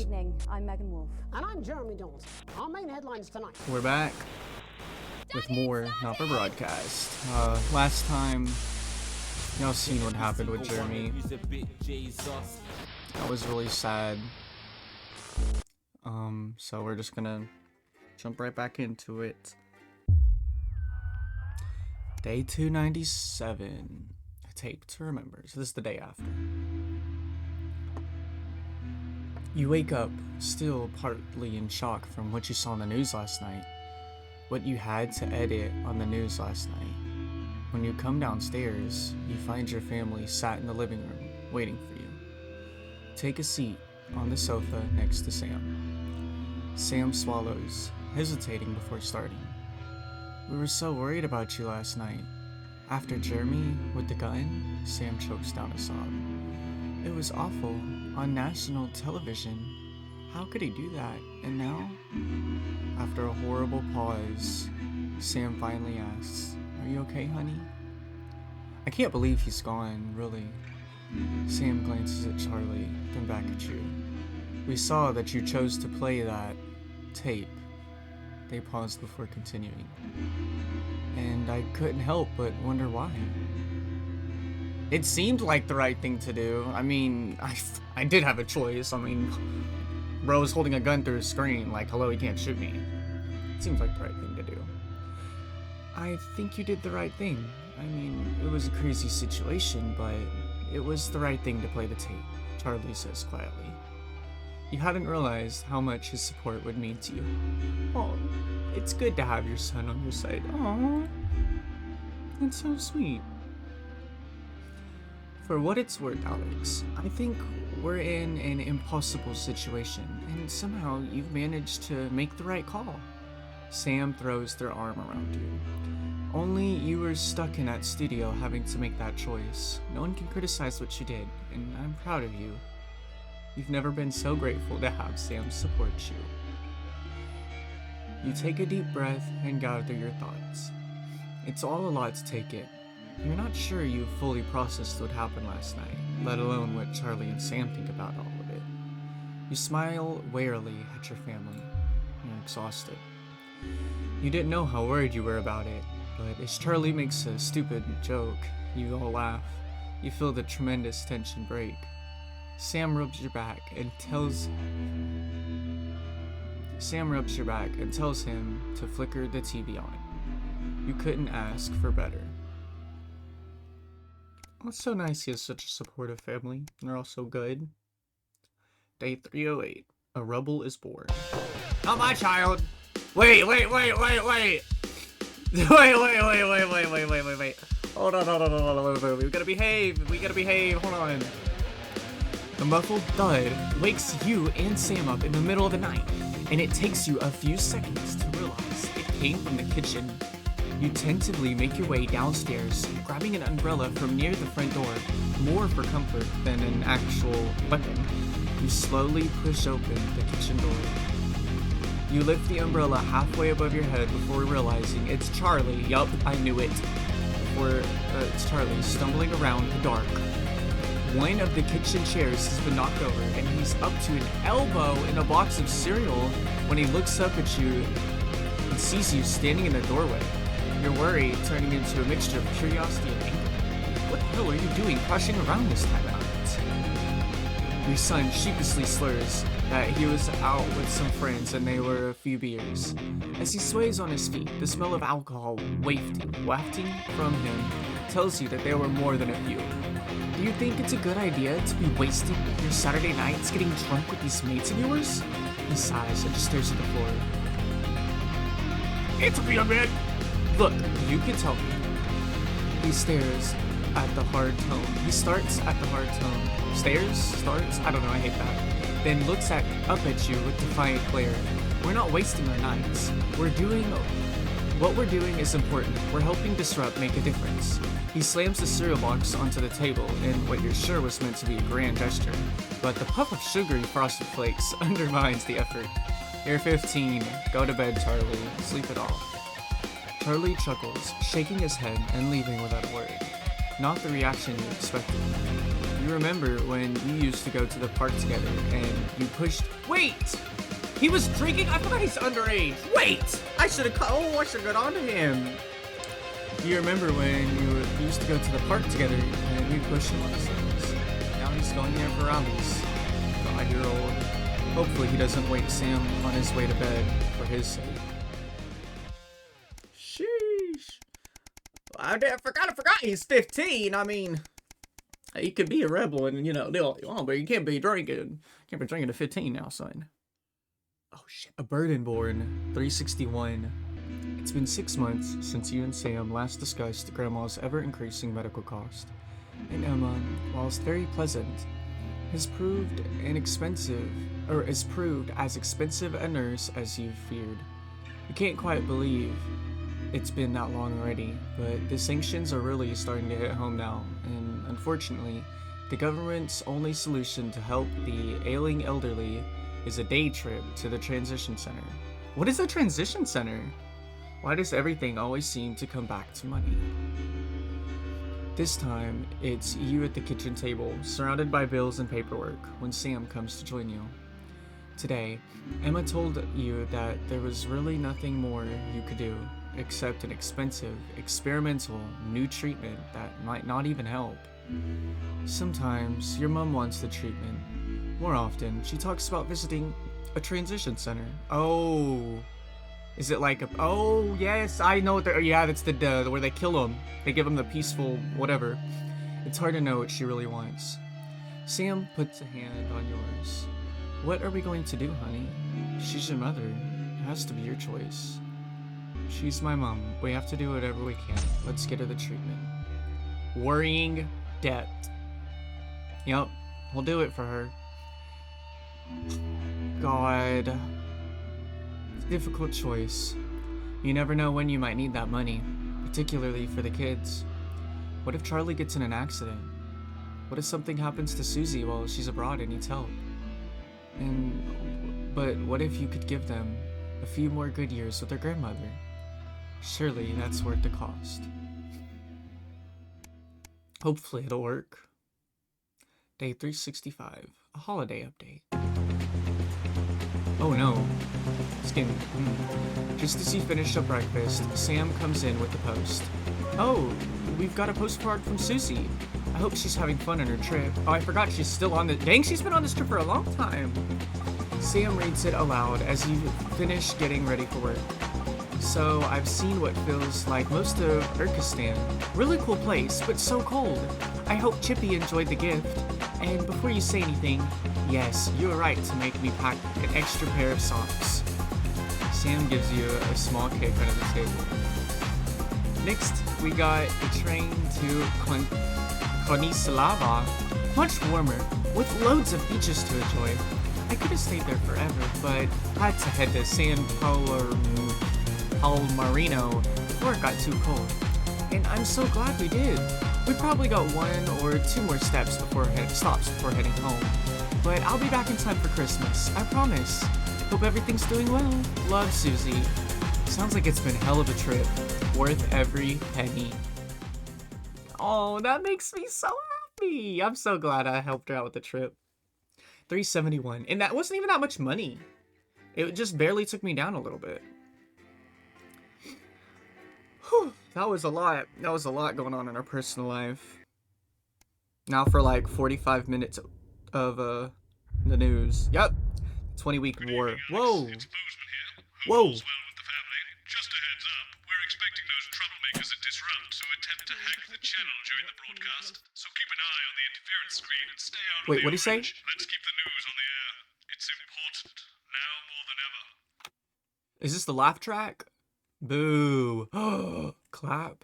evening. I'm Megan Wolf. And I'm Jeremy Donaldson. Our main headlines tonight. We're back with more Not for Broadcast. Last time, y'all seen what happened with Jeremy. That was really sad. So we're just gonna jump right back into it. Day 297. A tape to remember. So this is the day after. You wake up, still partly in shock from what you saw on the news last night. What you had to edit on the news last night. When you come downstairs, you find your family sat in the living room, waiting for you. Take a seat on the sofa next to Sam. Sam swallows, hesitating before starting. We were so worried about you last night. After Jeremy with the gun, Sam chokes down a sob. It was awful, on national television. How could he do that? And now? After a horrible pause, Sam finally asks, "Are you okay, honey?" I can't believe he's gone, really. Sam glances at Charlie, then back at you. We saw that you chose to play that tape. They paused before continuing. And I couldn't help but wonder why. It seemed like the right thing to do. I mean, I did have a choice. I mean, bro was holding a gun through his screen, like, hello, he can't shoot me. It seems like the right thing to do. I think you did the right thing. I mean, it was a crazy situation, but it was the right thing to play the tape, Charlie says quietly. You hadn't realized how much his support would mean to you. Oh, it's good to have your son on your side. Aww, that's so sweet. For what it's worth, Alex, I think we're in an impossible situation, and somehow you've managed to make the right call. Sam throws their arm around you. Only you were stuck in that studio having to make that choice. No one can criticize what you did, and I'm proud of you. You've never been so grateful to have Sam support you. You take a deep breath and gather your thoughts. It's all a lot to take in. You're not sure you've fully processed what happened last night, let alone what Charlie and Sam think about all of it. You smile warily at your family. You're exhausted. You didn't know how worried you were about it, but as Charlie makes a stupid joke, you all laugh. You feel the tremendous tension break. Sam rubs your back and tells him to flicker the TV on. You couldn't ask for better. It's so nice he has such a supportive family. They're all so good. Day 308. A rebel is born. Not my child! Wait. Wait. Wait. Hold on. We gotta behave. Hold on. The muffled thud wakes you and Sam up in the middle of the night, and it takes you a few seconds to realize it came from the kitchen. You tentatively make your way downstairs, grabbing an umbrella from near the front door, more for comfort than an actual weapon. You slowly push open the kitchen door. You lift the umbrella halfway above your head before realizing it's Charlie. Yup, I knew it. It's Charlie stumbling around the dark. One of the kitchen chairs has been knocked over, and he's up to an elbow in a box of cereal when he looks up at you and sees you standing in the doorway. Your worry turning into a mixture of curiosity and anger. What the hell are you doing crushing around this time of night? Your son sheepishly slurs that he was out with some friends and they were a few beers. As he sways on his feet, the smell of alcohol wafting from him tells you that there were more than a few. Do you think it's a good idea to be wasting your Saturday nights getting drunk with these mates of yours? He sighs and just stares at the floor. It's okay, young man. Look, you can tell me. He stares at the hard tone. He starts at the hard tone. Starts? I don't know, I hate that. Then looks up at you with defiant glare. We're not wasting our nights. What we're doing is important. We're helping Disrupt make a difference. He slams the cereal box onto the table in what you're sure was meant to be a grand gesture, but the puff of sugary frosted flakes undermines the effort. You're 15. Go to bed, Charlie. Sleep it off. Charlie chuckles, shaking his head and leaving without a word. not the reaction you expected. You remember when you used to go to the park together and you pushed. Wait! He was drinking? I forgot he's underage. Wait! I should have got on to him. You remember when you used to go to the park together and we pushed him on his things? Now he's going there for rallies. 5-year-old. Hopefully he doesn't wake Sam on his way to bed for his sake. Sheesh. I forgot he's 15. I mean, he could be a rebel and, do all you want, but you can't be drinking. Can't be drinking at 15 now, son. Oh shit. A Burdenborn 361. It's been 6 months since you and Sam last discussed Grandma's ever-increasing medical cost. And Emma, whilst very pleasant, has proved as expensive a nurse as you've feared. You can't quite believe it's been that long already, but the sanctions are really starting to hit home now, and unfortunately, the government's only solution to help the ailing elderly is a day trip to the transition center. What is a transition center? Why does everything always seem to come back to money? This time, it's you at the kitchen table, surrounded by bills and paperwork, when Sam comes to join you. Today, Emma told you that there was really nothing more you could do, except an expensive, experimental, new treatment that might not even help. Sometimes, your mom wants the treatment. More often, she talks about visiting a transition center. Oh... Is it like a... Oh, yes, I know what they're... Yeah, that's the where they kill them. They give them the peaceful whatever. It's hard to know what she really wants. Sam puts a hand on yours. What are we going to do, honey? She's your mother. It has to be your choice. She's my mom. We have to do whatever we can. Let's get her the treatment. Worrying debt. Yep, we'll do it for her. God... Difficult choice. You never know when you might need that money, particularly for the kids. What if Charlie gets in an accident? What if something happens to Susie while she's abroad and needs help? But what if you could give them a few more good years with their grandmother? Surely that's worth the cost. Hopefully it'll work. Day 365, a holiday update. Oh no. Skin. Just as you finish up breakfast, Sam comes in with the post. Oh, we've got a postcard from Susie. I hope she's having fun on her trip. Oh, I forgot she's still on the... Dang, she's been on this trip for a long time. Sam reads it aloud as you finish getting ready for work. So, I've seen what feels like most of Urkistan. Really cool place, but so cold. I hope Chippy enjoyed the gift. And before you say anything, yes, you were right to make me pack an extra pair of socks. Sam gives you a small kick under the table. Next, we got the train to Konislava. Much warmer, with loads of beaches to enjoy. I could have stayed there forever, but had to head to San Palmarino before it got too cold. And I'm so glad we did. We probably got 1 or 2 more stops before heading home. But I'll be back in time for Christmas, I promise. Hope everything's doing well. Love, Susie. Sounds like it's been hell of a trip. Worth every penny. Oh, that makes me so happy. I'm so glad I helped her out with the trip. 371. And that wasn't even that much money. It just barely took me down a little bit. Whew, that was a lot. That was a lot going on in our personal life. Now for like 45 minutes of the news. Yep. 20-week war. Whoa. Whoa. Just a heads up, we're expecting those troublemakers at Disrupt to attempt to hack the channel during the broadcast, so keep an eye on the interference screen and stay out of Wait, the what'd he say? Let's keep the news on the air. It's important, now more than ever. Is this the laugh track? Boo. Clap.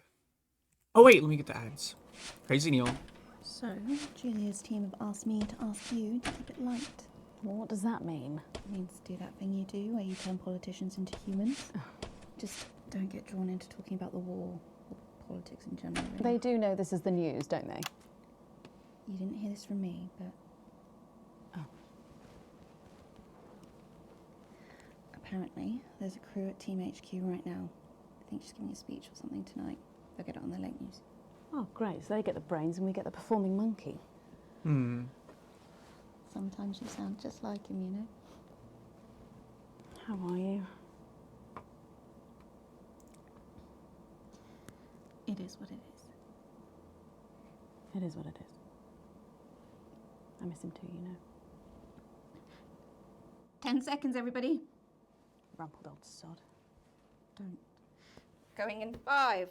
Oh wait, let me get the ads. Crazy Neil. So, Julia's team have asked me to ask you to keep it light. What does that mean? It means do that thing you do where you turn politicians into humans. Just don't get drawn into talking about the war or politics in general. Really. They do know this is the news, don't they? You didn't hear this from me, but... Oh. Apparently, there's a crew at Team HQ right now. I think she's giving a speech or something tonight. They'll get it on the late news. Oh, great. So they get the brains and we get the performing monkey. Hmm. Sometimes you sound just like him, you know. How are you? It is what it is. It is what it is. I miss him too, you know. 10 seconds, everybody. Rumpled old sod. Don't. Going in 5,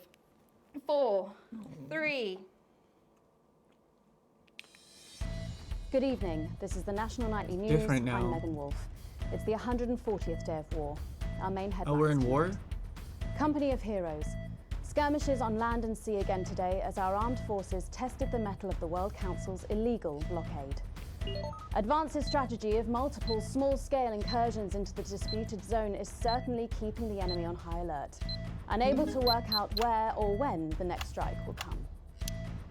4, 3. Good evening. This is the National Nightly News. Different now. I'm Megan Wolf. It's the 140th day of war. Our main headlines. Oh, we're in tonight. war? Company of Heroes. Skirmishes on land and sea again today as our armed forces tested the mettle of the World Council's illegal blockade. Advance's strategy of multiple small-scale incursions into the disputed zone is certainly keeping the enemy on high alert, unable to work out where or when the next strike will come.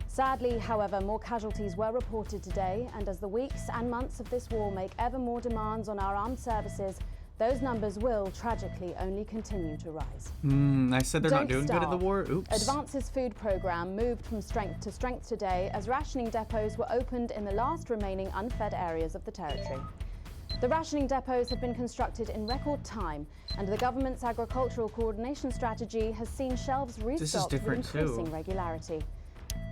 Sadly, however, more casualties were reported today, and as the weeks and months of this war make ever more demands on our armed services, those numbers will, tragically, only continue to rise. I said they're not doing good in the starve. war? Oops. Advance's food program moved from strength to strength today as rationing depots were opened in the last remaining unfed areas of the territory. The rationing depots have been constructed in record time, and the government's agricultural coordination strategy has seen shelves restocked with different too. increasing regularity.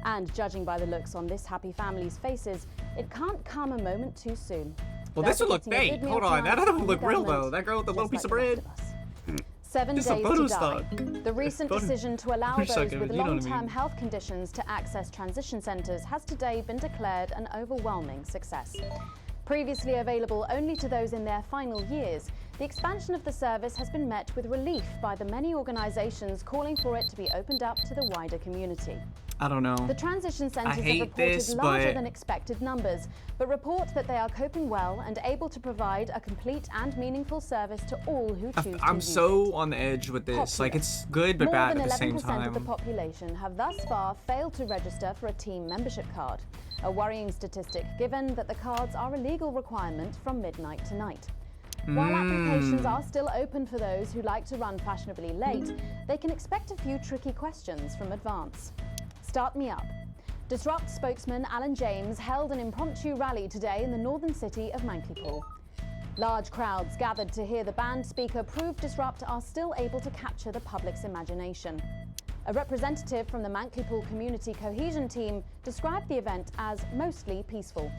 And judging by the looks on this happy family's faces, it can't come a moment too soon. Well, They'll this would be look getting a fake. good meal Hold on, that tonight doesn't from look the real though. government, That girl with the little just piece of like the bread. rest of us. 7 Just a days photo to stock. die. The recent Photo- decision to allow photo stock those with image, you know what I long-term mean. health conditions to access transition centres has today been declared an overwhelming success. Previously available only to those in their final years, the expansion of the service has been met with relief by the many organisations calling for it to be opened up to the wider community. I don't know. The transition centres have hate reported this, larger but- than expected numbers, but report that they are coping well and able to provide a complete and meaningful service to all who choose to I'm use so it. on the edge with this. Like, Popular. it's good but More bad than at the same 11% of the time. population have thus far failed to register for a team membership card, a worrying statistic given that the cards are a legal requirement from midnight tonight. While applications are still open for those who like to run fashionably late, they can expect a few tricky questions from Advance. Start me up. Disrupt spokesman Alan James held an impromptu rally today in the northern city of Mankleypool. Large crowds gathered to hear the band speaker prove Disrupt are still able to capture the public's imagination. A representative from the Mankleypool Community Cohesion Team described the event as mostly peaceful,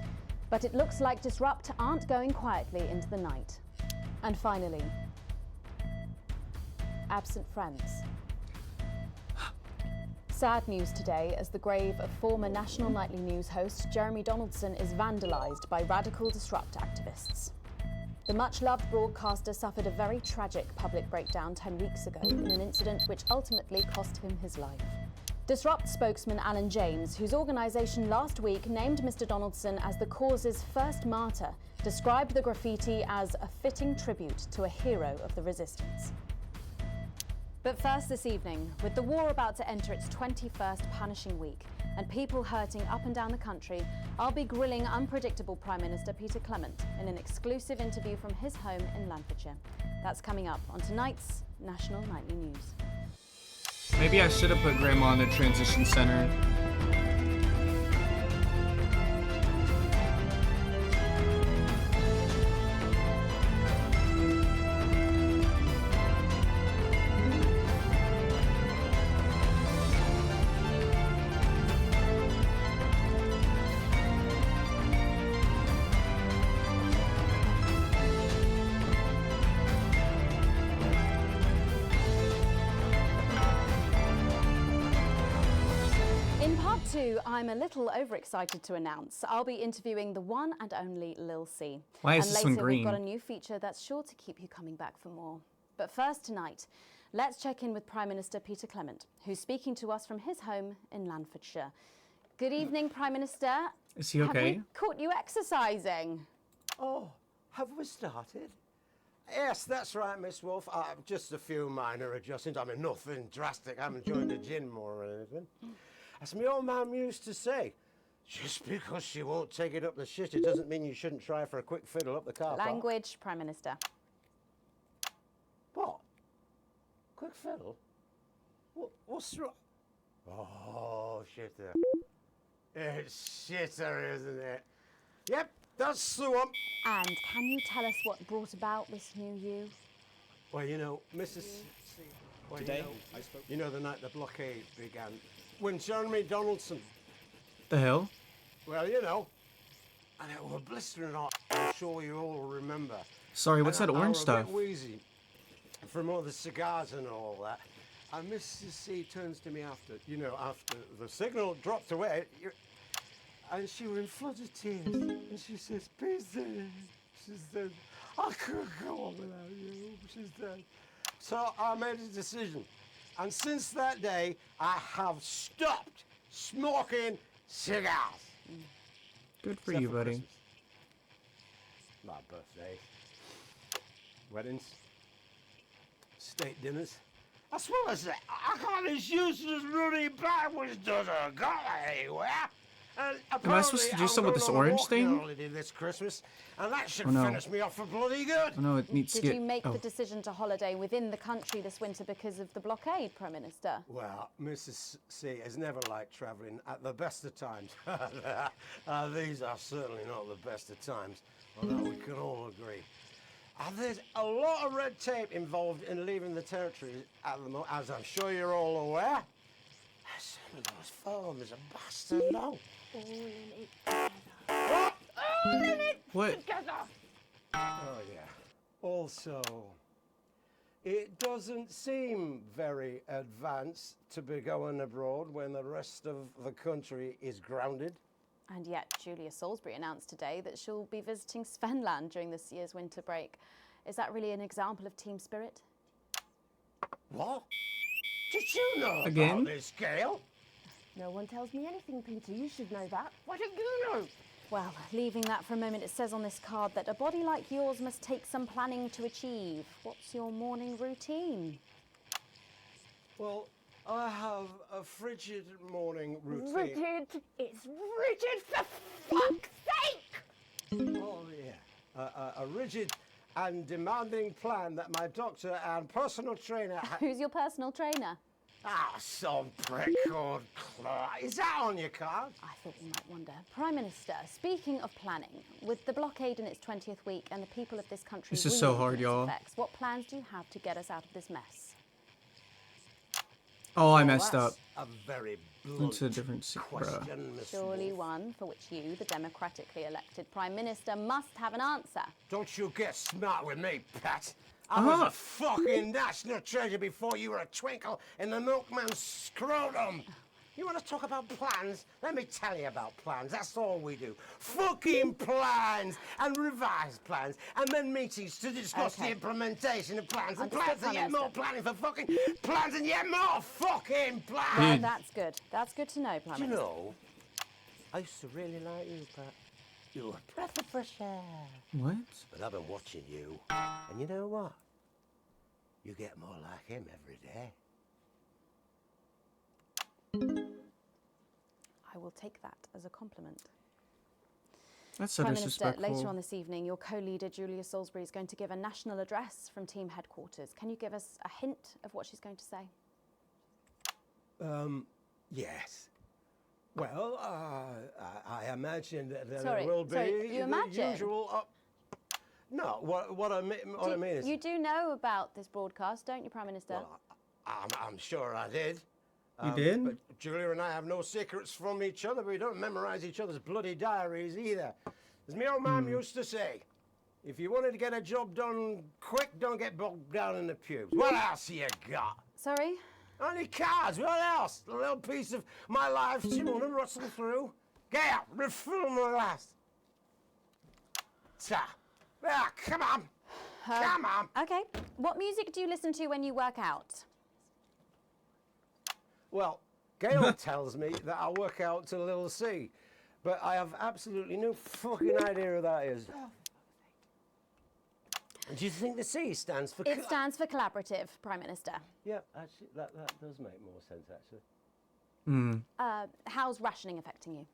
but it looks like Disrupt aren't going quietly into the night. And finally, absent friends. Sad news today as the grave of former National Nightly News host Jeremy Donaldson is vandalised by radical Disrupt activists. The much-loved broadcaster suffered a very tragic public breakdown 10 weeks ago in an incident which ultimately cost him his life. Disrupt spokesman Alan James, whose organisation last week named Mr Donaldson as the cause's first martyr, described the graffiti as a fitting tribute to a hero of the resistance. But first this evening, with the war about to enter its 21st punishing week and people hurting up and down the country, I'll be grilling unpredictable Prime Minister Peter Clement in an exclusive interview from his home in Lanfordshire. That's coming up on tonight's National Nightly News. Maybe I should have put Grandma in the transition center. In part two, I'm a little overexcited to announce I'll be interviewing the one and only Lil C. Why is and this later one green? we've got a new feature that's sure to keep you coming back for more. But first tonight, let's check in with Prime Minister Peter Clement, who's speaking to us from his home in Lanfordshire. Good evening, Prime Minister. Is he Have okay? we caught you exercising? Oh, have we started? Yes, that's right, Miss Wolf. Just a few minor adjustments. I mean, nothing drastic. I haven't joined the gym or anything. As my old mum used to say, just because she won't take it up the shit, it doesn't mean you shouldn't try for a quick fiddle up the car park. Language, Prime Minister. What? Quick fiddle? What's wrong? Oh, shitter. It's shitter, isn't it? Yep, that's the one. And can you tell us what brought about this new you? Well, you know, Mrs. C. Well, Today, I spoke. You know, the night the blockade began, when Jeremy Donaldson. The hell? Well, you know, and it was blistering hot. I'm sure you all remember. Sorry, what's that And I orange were a stuff? bit wheezy from all the cigars and all that. And Mrs. C turns to me after the signal dropped away, and she was in floods of tears. And she says, "Peter," she said, "I couldn't go on without you." She said. So I made a decision. And since that day, I have stopped smoking cigars. Good for Except you, buddy. Christmas. My birthday, weddings, state dinners. That's what I say. I got this useless running backwards doesn't go anywhere. And Am I supposed to do something with this orange thing? This Christmas, and that should Oh, no. finish me off for bloody good. Oh no, it needs to Did get. you make oh. the decision to holiday within the country this winter because of the blockade, Prime Minister? Well, Mrs. C has never liked travelling at the best of times. These are certainly not the best of times, although we can all agree. There's a lot of red tape involved in leaving the territory at the moment, as I'm sure you're all aware. Some of those forms are bastard long. What? Oh, yeah. Also, it doesn't seem very advanced to be going abroad when the rest of the country is grounded. And yet, Julia Salisbury announced today that she'll be visiting Svenland during this year's winter break. Is that really an example of team spirit? What? Did you know Again? about this, Gail? No one tells me anything, Peter. You should know that. Why don't you know? Well, leaving that for a moment, it says on this card that a body like yours must take some planning to achieve. What's your morning routine? Well, I have a frigid morning routine. Rigid. It's rigid for fuck's sake! Oh, yeah. A rigid and demanding plan that my doctor and personal trainer Who's your personal trainer? some prick called Clark. Is that on your card? I thought you might wonder. Prime Minister, speaking of planning, with the blockade in its 20th week and the people of this country This is so reeling hard, from its y'all. effects, what plans do you have to get us out of this mess? Oh, I Well, messed that's up. a very blunt Into a different bruh. question, Miss Surely Wolf. one for which you, the democratically elected Prime Minister, must have an answer. Don't you get smart with me, Pat. I was a fucking national treasure before you were a twinkle in the milkman's scrotum. You want to talk about plans? Let me tell you about plans. That's all we do. Fucking plans and revised plans, and then meetings to discuss the Okay. implementation of plans and Understood, plans and Prime yet more Minister. planning for fucking plans and yet more fucking plans. Well, Dude. that's good. That's good to know, Prime Do you Minister. know, I used to really like you, Pat. You were a breath of fresh air. What? But I've been watching you, and you know what? You get more like him every day. I will take that as a compliment. That's so Prime Minister, disrespectful. later on this evening, your co-leader, Julia Salisbury, is going to give a national address from team headquarters. Can you give us a hint of what she's going to say? Yes. Well, I imagine that there Sorry, will be sorry, you the imagine? usual. No, what I mean is. You do know about this broadcast, don't you, Prime Minister? Well, I'm sure I did. You did? But Julia and I have no secrets from each other. We don't memorize each other's bloody diaries either. As my old mum used to say, if you wanted to get a job done quick, don't get bogged down in the pubes. What else you got? Sorry? Only cards. What else? A little piece of my life you want to rustle through? Get out. Refill my last. Ta. Ah, come on. Come on. Okay. What music do you listen to when you work out? Well, Gail tells me that I work out to Little C, but I have absolutely no fucking idea who that is. Do you think the C stands for? It stands for collaborative, Prime Minister. Yeah, actually, that does make more sense, actually. How's rationing affecting you?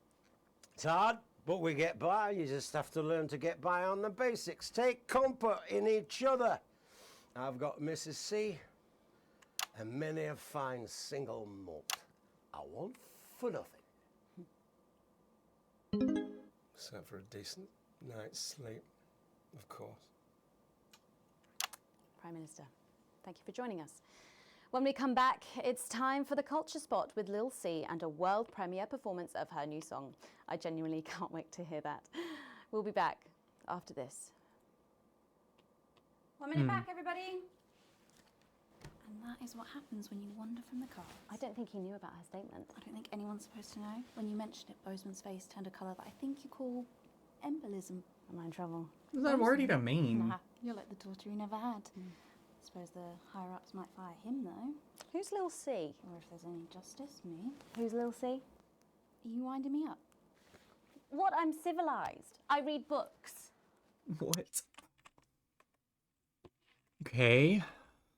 It's hard, but we get by. You just have to learn to get by on the basics. Take comfort in each other. I've got Mrs. C and many a fine single malt. I want for nothing. Except for a decent night's sleep, of course. Prime Minister, thank you for joining us. When we come back, it's time for the Culture Spot with Lil C and a world premiere performance of her new song. I genuinely can't wait to hear that. We'll be back after this. 1 minute back, everybody. And that is what happens when you wander from the cards. I don't think he knew about her statement. I don't think anyone's supposed to know. When you mentioned it, Bozeman's face turned a colour that I think you call embolism. Am I in trouble? What does that word even mean? Nah, you're like the daughter he never had. I suppose the higher-ups might fire him, though. Who's Lil C? Or if there's any justice, me. Who's Lil C? Are you winding me up? What? I'm civilized. I read books. What? Okay.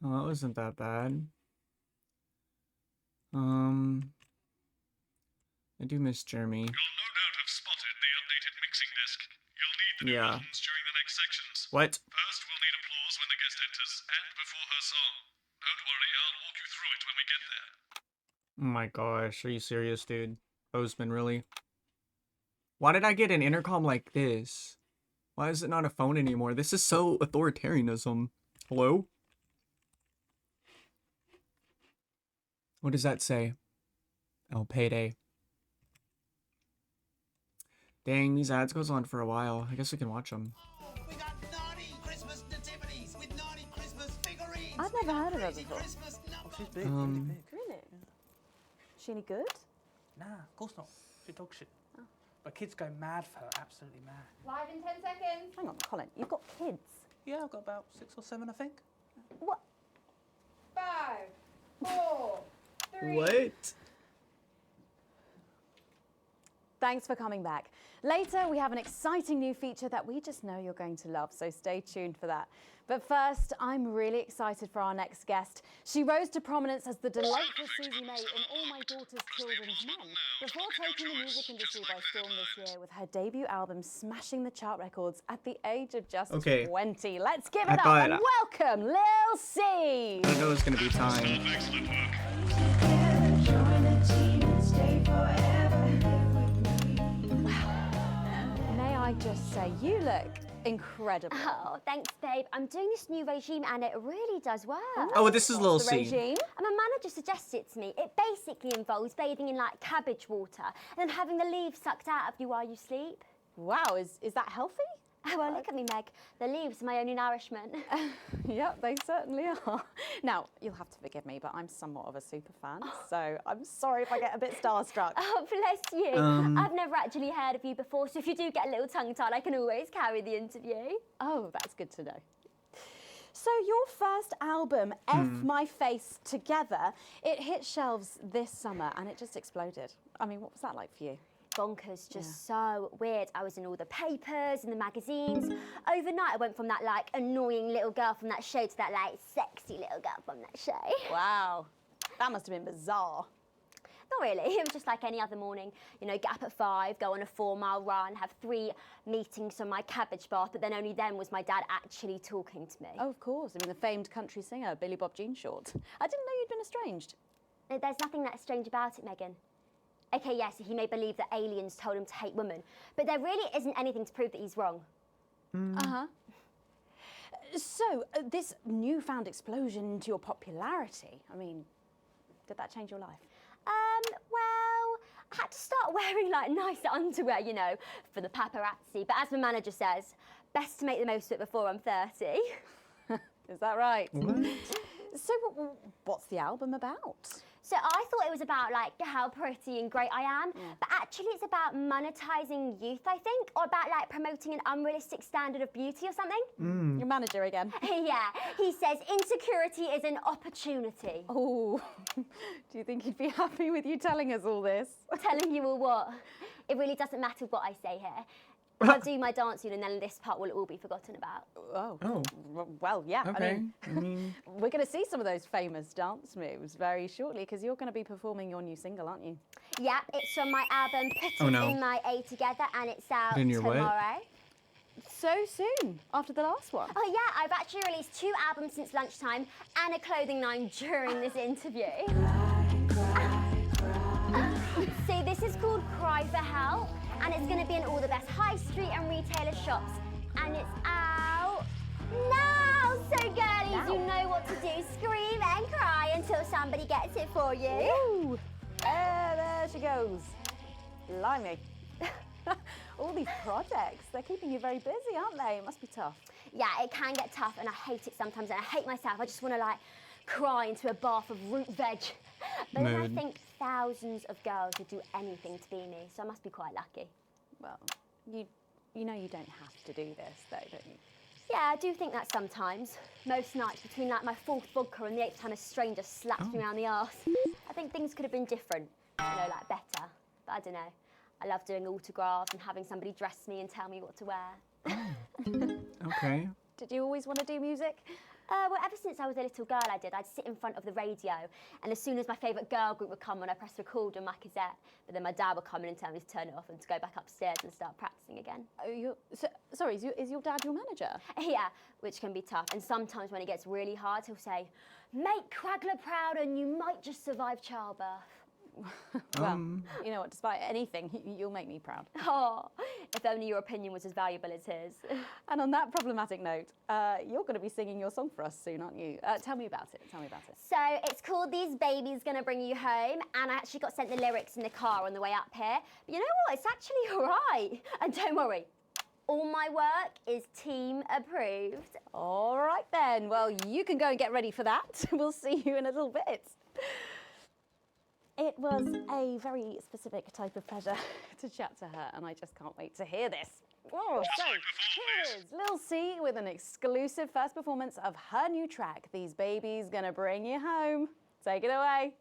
Well, that wasn't that bad. I do miss Jeremy. You'll no doubt have spotted the updated mixing disc. You'll need the new Yeah. buttons during the next sections. What? First, we'll need applause when the guest enters and before her song. Don't worry, I'll walk you through it when we get there. Oh my gosh, are you serious, dude? Bozeman, really? Why did I get an intercom like this? Why is it not a phone anymore? This is so authoritarianism. Hello? What does that say? Oh, payday. Dang, these ads goes on for a while. I guess we can watch them. We got naughty Christmas nativities with naughty Christmas figurines. I've never heard of her Crazy before. Christmas numbers. She's big, really big. Really? Is she any good? Nah, of course not. She's dog shit. But kids go mad for her, absolutely mad. Live in 10 seconds. Hang on, Colin. You've got kids. Yeah, I've got about 6 or 7, I think. What? 5, 4, 3. What? Thanks for coming back. Later, we have an exciting new feature that we just know you're going to love, so stay tuned for that. But first, I'm really excited for our next guest. She rose to prominence as the delightful Susie May in All My Daughter's Children's Men, before taking the music industry by storm this year with her debut album smashing the chart records at the age of just 20. Let's give it up thought- and welcome Lil C. I didn't know it was gonna be time. Excellent work. May I just say, you look incredible. Oh, thanks, babe. I'm doing this new regime and it really does work. Oh, this is Lil The C. regime? And my manager suggested it to me. It basically involves bathing in like cabbage water and then having the leaves sucked out of you while you sleep. Wow, is that healthy? Oh, well, look at me, Meg. The leaves are my only nourishment. Yep, they certainly are. Now, you'll have to forgive me, but I'm somewhat of a super fan, so I'm sorry if I get a bit starstruck. Oh, bless you. I've never actually heard of you before, so if you do get a little tongue-tied, I can always carry the interview. Oh, that's good to know. So your first album, F My Face Together, it hit shelves this summer and it just exploded. I mean, what was that like for you? Bonkers, just so weird. I was in all the papers and the magazines. Overnight, I went from that like annoying little girl from that show to that like sexy little girl from that show. Wow, that must have been bizarre. Not really, it was just like any other morning. You know, get up at 5, go on a 4-mile run, have 3 meetings on my cabbage bath, but then only then was my dad actually talking to me. Oh, of course. I mean, the famed country singer, Billy Bob Jean Short. I didn't know you'd been estranged. There's nothing that strange about it, Megan. Okay, yes, he may believe that aliens told him to hate women, but there really isn't anything to prove that he's wrong. Uh-huh. So, this newfound explosion into your popularity, I mean, did that change your life? Well, I had to start wearing like nicer underwear, you know, for the paparazzi, but as my manager says, best to make the most of it before I'm 30. Is that right? What? So, what's the album about? So I thought it was about like how pretty and great I am, but actually it's about monetizing youth, I think, or about like promoting an unrealistic standard of beauty or something. Your manager again. Yeah, he says insecurity is an opportunity. Oh, do you think he'd be happy with you telling us all this? Telling you all what? It really doesn't matter what I say here. I'll do my dancing and then this part will all be forgotten about. Oh. Well, yeah. Okay. I mean, we're going to see some of those famous dance moves very shortly because you're going to be performing your new single, aren't you? Yeah, it's from my album Put Oh, It no. In My A Together and it's out In your what? tomorrow. So soon, after the last one. Oh yeah, I've actually released 2 albums since lunchtime and a clothing line during this interview. See, this is called Cry for Help, and it's going to be in all the best high street and retailer shops. And it's out now. So, girlies, you know what to do. Scream and cry until somebody gets it for you. Ooh, there she goes. Blimey. All these projects, they're keeping you very busy, aren't they? It must be tough. Yeah, it can get tough, and I hate it sometimes, and I hate myself. I just want to, like, cry into a bath of root veg. But then I Mood. think thousands of girls would do anything to be me, so I must be quite lucky. Well, you know you don't have to do this, though, don't you? Yeah, I do think that sometimes. Most nights, between like my fourth vodka and the 8th time a stranger slaps me around the arse, I think things could have been different, you know, like better. But I don't know. I love doing autographs and having somebody dress me and tell me what to wear. Okay. Did you always want to do music? Well, ever since I was a little girl, I'd sit in front of the radio, and as soon as my favourite girl group would come on, I pressed record on my cassette. But then my dad would come in and tell me to turn it off and to go back upstairs and start practicing again. Sorry, is your dad your manager? Yeah, which can be tough. And sometimes when it gets really hard, he'll say, "Make Quagler proud, and you might just survive childbirth." Well, you know what, despite anything, you'll make me proud. Oh, if only your opinion was as valuable as his. And on that problematic note, you're going to be singing your song for us soon, aren't you? Tell me about it. So it's called These Babies Gonna Bring You Home, and I actually got sent the lyrics in the car on the way up here. But you know what? It's actually all right. And don't worry, all my work is team approved. All right then. Well, you can go and get ready for that. We'll see you in a little bit. It was a very specific type of pleasure to chat to her, and I just can't wait to hear this. Oh, so here is Lil C with an exclusive first performance of her new track, These Babies Gonna Bring You Home. Take it away.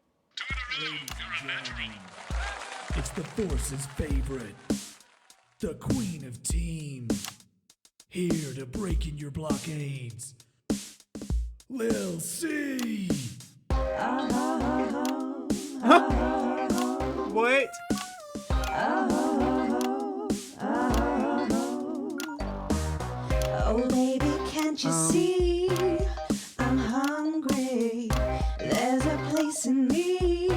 It's the Force's favorite, the queen of teams, here to break in your blockades, Lil C. What? Oh baby, can't you see I'm hungry? There's a place in me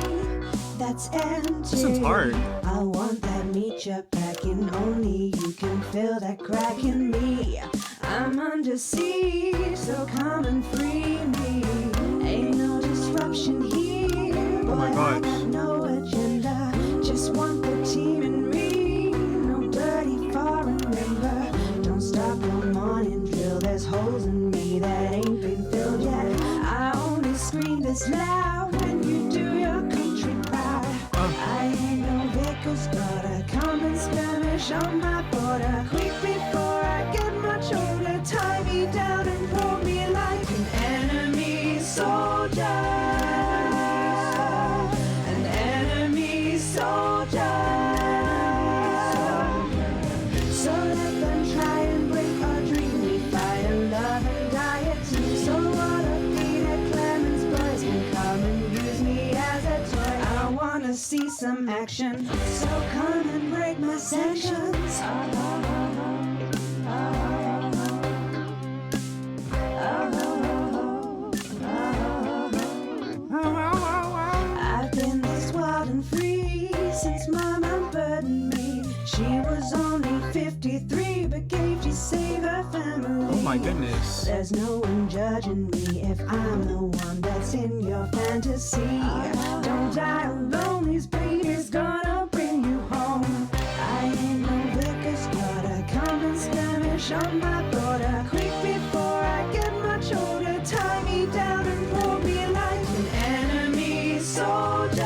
that's empty. This one's hard. I want that meat you're packing, only you can fill that crack in me. I'm under siege, so come and free me. Ain't no disruption here. Oh my gosh. I got no agenda, just want the team and me. No dirty foreign member. Don't stop one morning drill. There's holes in me that ain't been filled yet. I only scream this loud when you do your country pride. I ain't no vicar's daughter. Come and skirmish on my border. Quick before I get much older. Tie me down and pull me like an enemy soldier. So let them try and break our dream. We fight and love and die at two. So what if Peter Clemens boys can come and use me as a toy? I wanna see some action, so come and break my sanctions. I've been this wild and free since Mama burdened me. She was only 53, but gave to save her family. Oh my goodness. There's no one judging me if I'm the one that's in your fantasy. Don't die alone, these babies gonna bring you home. I ain't no vicar's daughter, come and skirmish on my border. Quick before I get much older, tie me down and pull me like an enemy soldier.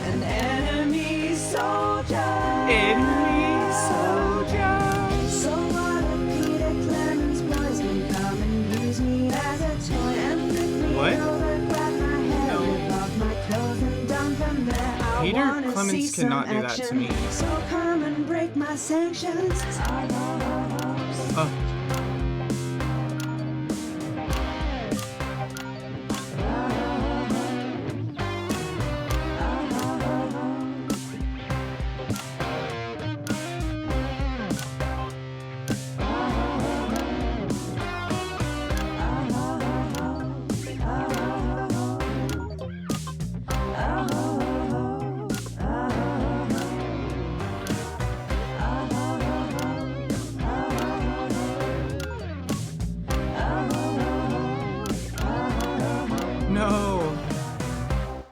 An enemy soldier. Enemy soldier. So what if Peter Clemens boys can come and use me as a toy and flip me What? over, grab my hair, rip off my clothes and dump them there. I Peter wanna Clemens see cannot some do that to action. me. So come and break my sanctions. Oh,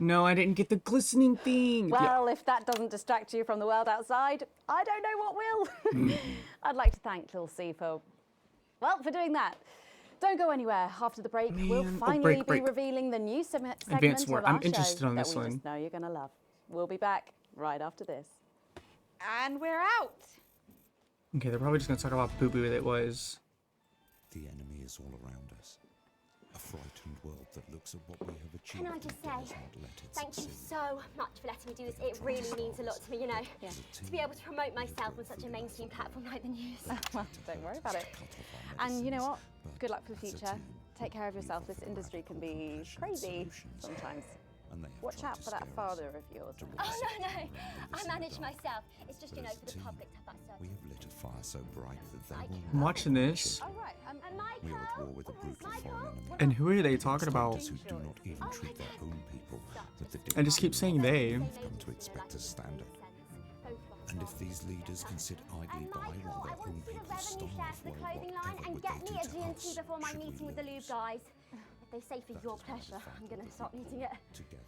No, I didn't get the glistening thing. Well, if that doesn't distract you from the world outside, I don't know what will. I'd like to thank Lil C for doing that. Don't go anywhere. After the break, we'll Man. Oh, finally break. be revealing the new segment Advanced of War. our I'm interested show on that this we one. just know you're going to love. We'll be back right after this. And we're out. Okay, they're probably just gonna talk about Boo Boo that was. The enemy is all around us. A frightened world that looks at what we have achieved. Can I just and does say, not let it thank you succeed. so much for letting me do this. It really means a lot to me, you know. To be able to promote myself on such a mainstream platform like the news. Well, don't worry about it. And you know what? Good luck for the future. Take care of yourself. This industry can be crazy sometimes. Watch out for that father of yours. Oh, no. I manage myself. It's just, you know, for the public to have that We have lit a fire so bright that they will I'm watching this. All right. And We are at war with a brutal foreign enemy. And who are they talking about? Leaders who do not even treat their own people that the I just keep saying they. have come to expect as standard. And if these leaders can sit idly by while their own people starve, the well, clothing line whatever and would get they me do a to G&T us before my should we meeting with the leave? Lube guys. If they say for your pleasure, I'm gonna stop needing it. Together,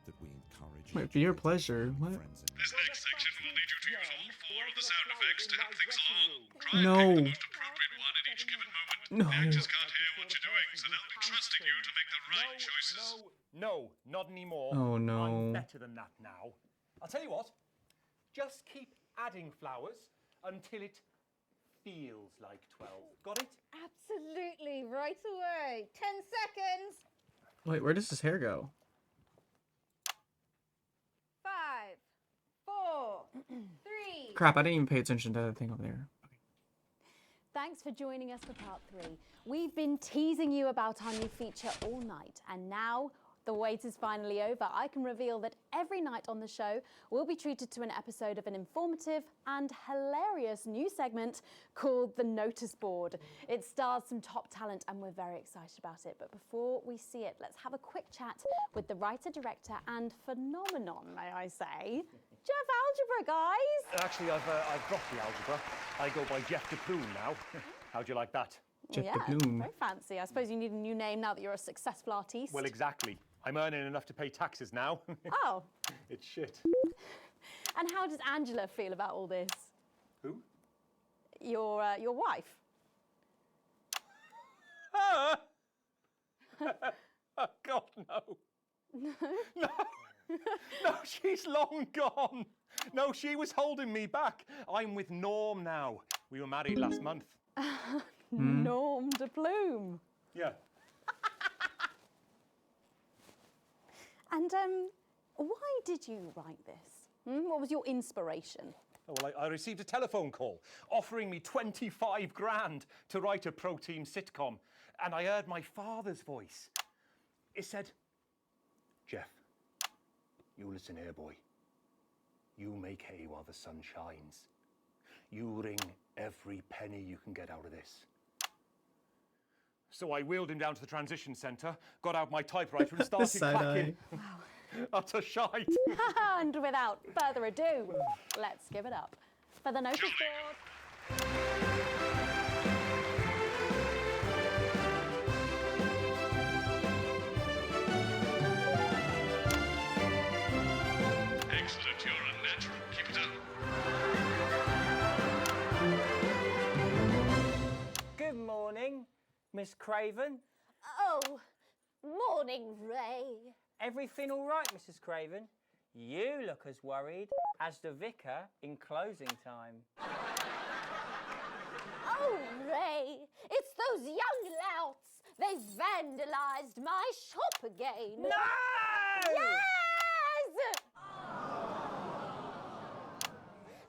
that we encourage Wait, for your pleasure. What? This next section will need you to use all 4 of the sound effects to help things along. Try No. and pick the most appropriate one at each given moment. No. The actors can't hear what you're doing, so they'll be trusting you to make the right choices. No, not anymore. Oh, no. I'm better than that now. I'll tell you what. Just keep adding flowers until it feels like 12. Got it? Absolutely, right away. 10 seconds. Wait, where does his hair go? 5, 4, 3. Crap, I didn't even pay attention to that thing over there. Thanks for joining us for part 3. We've been teasing you about our new feature all night, and now the wait is finally over. I can reveal that every night on the show, we'll be treated to an episode of an informative and hilarious new segment called The Notice Board. It stars some top talent, and we're very excited about it. But before we see it, let's have a quick chat with the writer, director, and phenomenon, may I say, Jeff Algebra, guys. Actually, I've dropped the algebra. I go by Jeff DePlume now. How'd you like that? Jeff Yeah, DePlume. very fancy. I suppose you need a new name now that you're a successful artiste. Well, exactly. I'm earning enough to pay taxes now. Oh. It's shit. And how does Angela feel about all this? Who? Your wife. Ah! Oh, God, no. No. No, she's long gone. No, she was holding me back. I'm with Norm now. We were married last month. Norm de Plume. Yeah. And why did you write this? What was your inspiration? Oh, well, I received a telephone call offering me 25 grand to write a pro-team sitcom. And I heard my father's voice. It said, Jeff, you listen here, boy. You make hay while the sun shines. You wring every penny you can get out of this. So I wheeled him down to the transition centre, got out my typewriter and started side-eye. clacking. Utter shite. And without further ado, let's give it up for the notice board. Excellent, you're a natural. Keep it up. Good morning, Miss Craven. Oh, morning, Ray. Everything all right, Mrs. Craven? You look as worried as the vicar in closing time. Oh, Ray, it's those young louts. They've vandalised my shop again. No! Yes!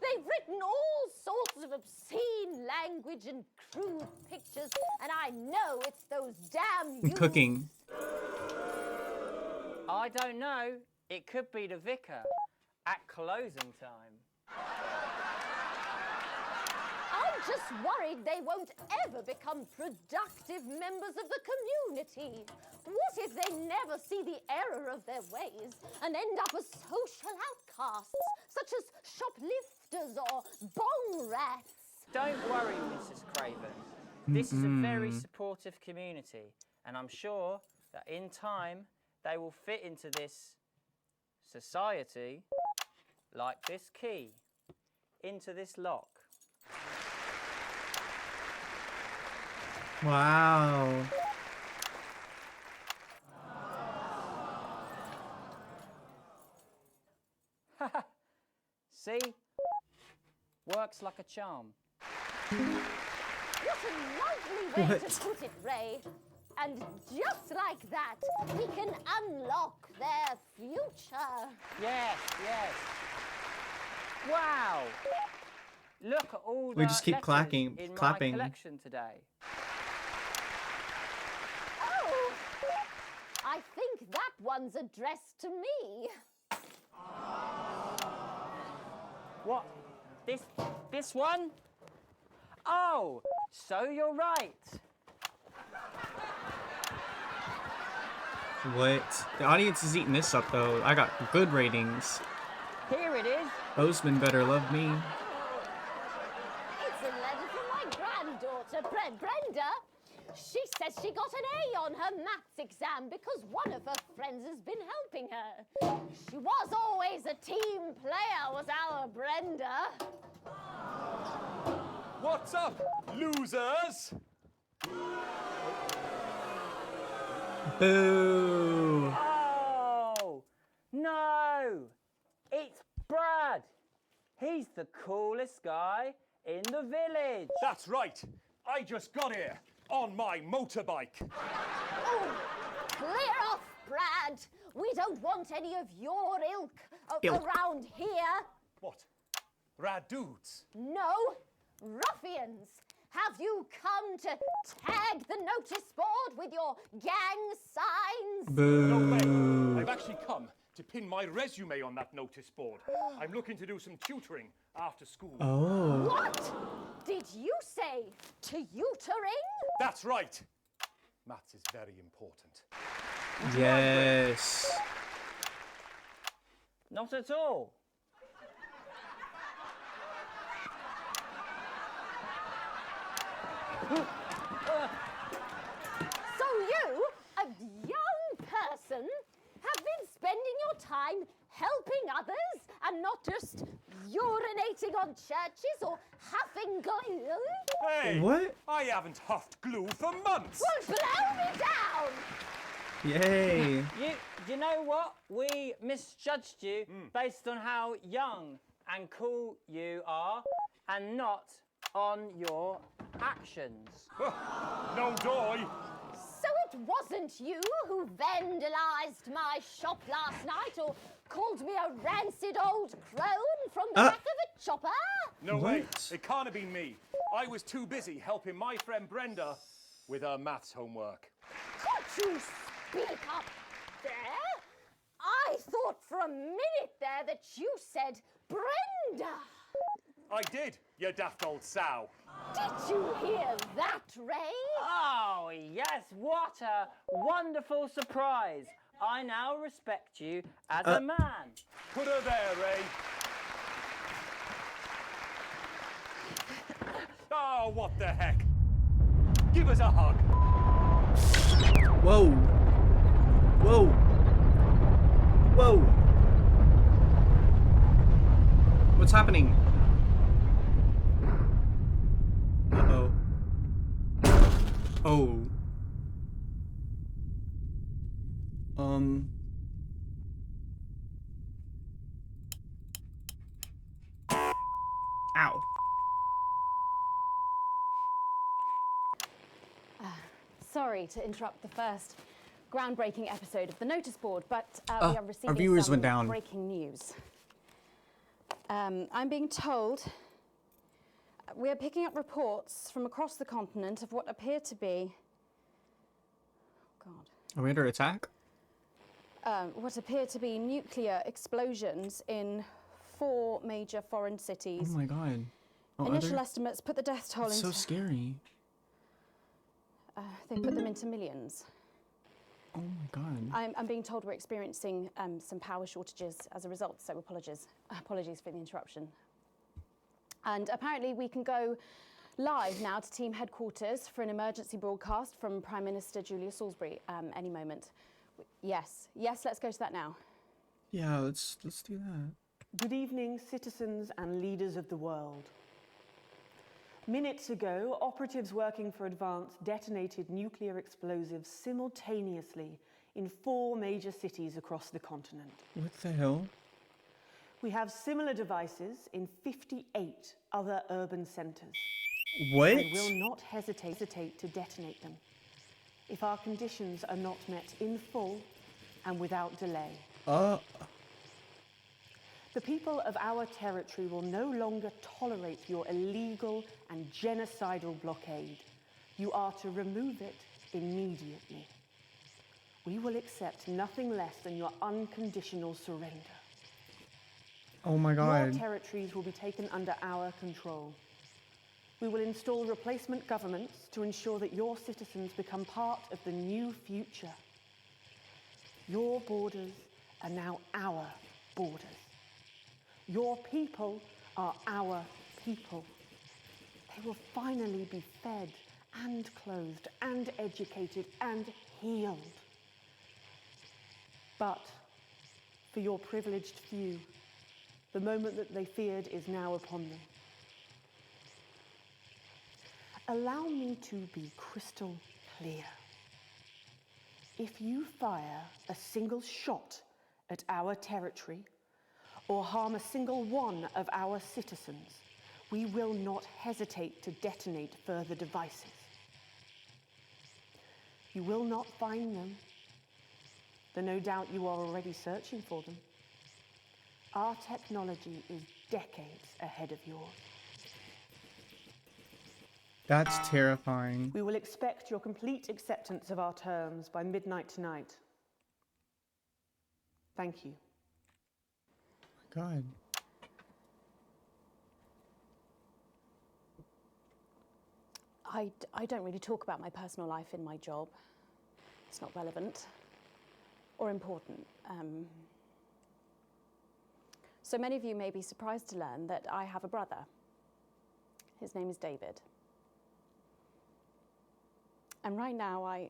They've written all sorts of obscene language and crude pictures, and I know it's those damn youths. Cooking. I don't know. It could be the vicar at closing time. I'm just worried they won't ever become productive members of the community. What if they never see the error of their ways and end up as social outcasts, such as shoplifters or bong rats? Don't worry, Mrs. Craven. This is a very supportive community, and I'm sure that in time they will fit into this society, like this key, into this lock. Wow. See? Works like a charm. What a lovely way to put it, Ray. And just like that, we can unlock their future. Yes, yes. Wow. Look at all We the just keep letters clapping- in clapping. my collection today. Oh, I think that one's addressed to me. What? This one? Oh, so you're right. What? The audience is eating this up though. I got good ratings. Here it is. Bozeman better love me. It's a letter from my granddaughter, Brenda. She says she got an A on her maths exam because one of her friends has been helping her. She was always a team player, was our Brenda. What's up, losers? Boo. Oh, no. It's Brad. He's the coolest guy in the village. That's right. I just got here on my motorbike. Oh, clear off, Brad. We don't want any of your ilk around here. What? Rad dudes? No, ruffians. Have you come to tag the notice board with your gang signs? No way. I've actually come to pin my resume on that notice board. I'm looking to do some tutoring after school. Oh. What did you say? Tutoring? That's right. Maths is very important. Yes. Not at all. So you, a young person, have been spending your time helping others and not just urinating on churches or huffing glue? Hey! What? I haven't huffed glue for months. Well, blow me down! Yay. You know what? We misjudged you based on how young and cool you are and not on your actions. No doy. So it wasn't you who vandalized my shop last night or called me a rancid old crone from the back of a chopper? No way. It can't have been me. I was too busy helping my friend Brenda with her maths homework. Could you speak up there? I thought for a minute there that you said Brenda. I did, you daft old sow. Did you hear that, Ray? Oh, yes, what a wonderful surprise. I now respect you as a man. Put her there, Ray. Oh, what the heck? Give us a hug. Whoa. Whoa. Whoa. What's happening? Uh-oh. Oh. Ow. Sorry to interrupt the first groundbreaking episode of the notice board, but we are receiving our viewers some went down. breaking news. I'm being told we are picking up reports from across the continent of what appear to be, Are we under attack? what appear to be nuclear explosions in 4 major foreign cities. Oh my god. Oh, Initial estimates put the death toll It's so into. scary. They put them into millions. Oh my god. I'm being told we're experiencing some power shortages as a result, so apologies for the interruption. And apparently we can go live now to team headquarters for an emergency broadcast from Prime Minister Julia Salisbury any moment. Yes, let's go to that now. Yeah, let's do that. Good evening, citizens and leaders of the world. Minutes ago, operatives working for Advance detonated nuclear explosives simultaneously in 4 major cities across the continent. What the hell? We have similar devices in 58 other urban centres. What? We will not hesitate to detonate them if our conditions are not met in full and without delay. The people of our territory will no longer tolerate your illegal and genocidal blockade. You are to remove it immediately. We will accept nothing less than your unconditional surrender. Oh my God. Your territories will be taken under our control. We will install replacement governments to ensure that your citizens become part of the new future. Your borders are now our borders. Your people are our people. They will finally be fed and clothed and educated and healed. But for your privileged few, the moment that they feared is now upon them. Allow me to be crystal clear. If you fire a single shot at our territory, or harm a single one of our citizens, we will not hesitate to detonate further devices. You will not find them, though no doubt you are already searching for them. Our technology is decades ahead of yours. That's terrifying. We will expect your complete acceptance of our terms by midnight tonight. Thank you. God. I don't really talk about my personal life in my job. It's not relevant or important. So many of you may be surprised to learn that I have a brother. His name is David. And right now, I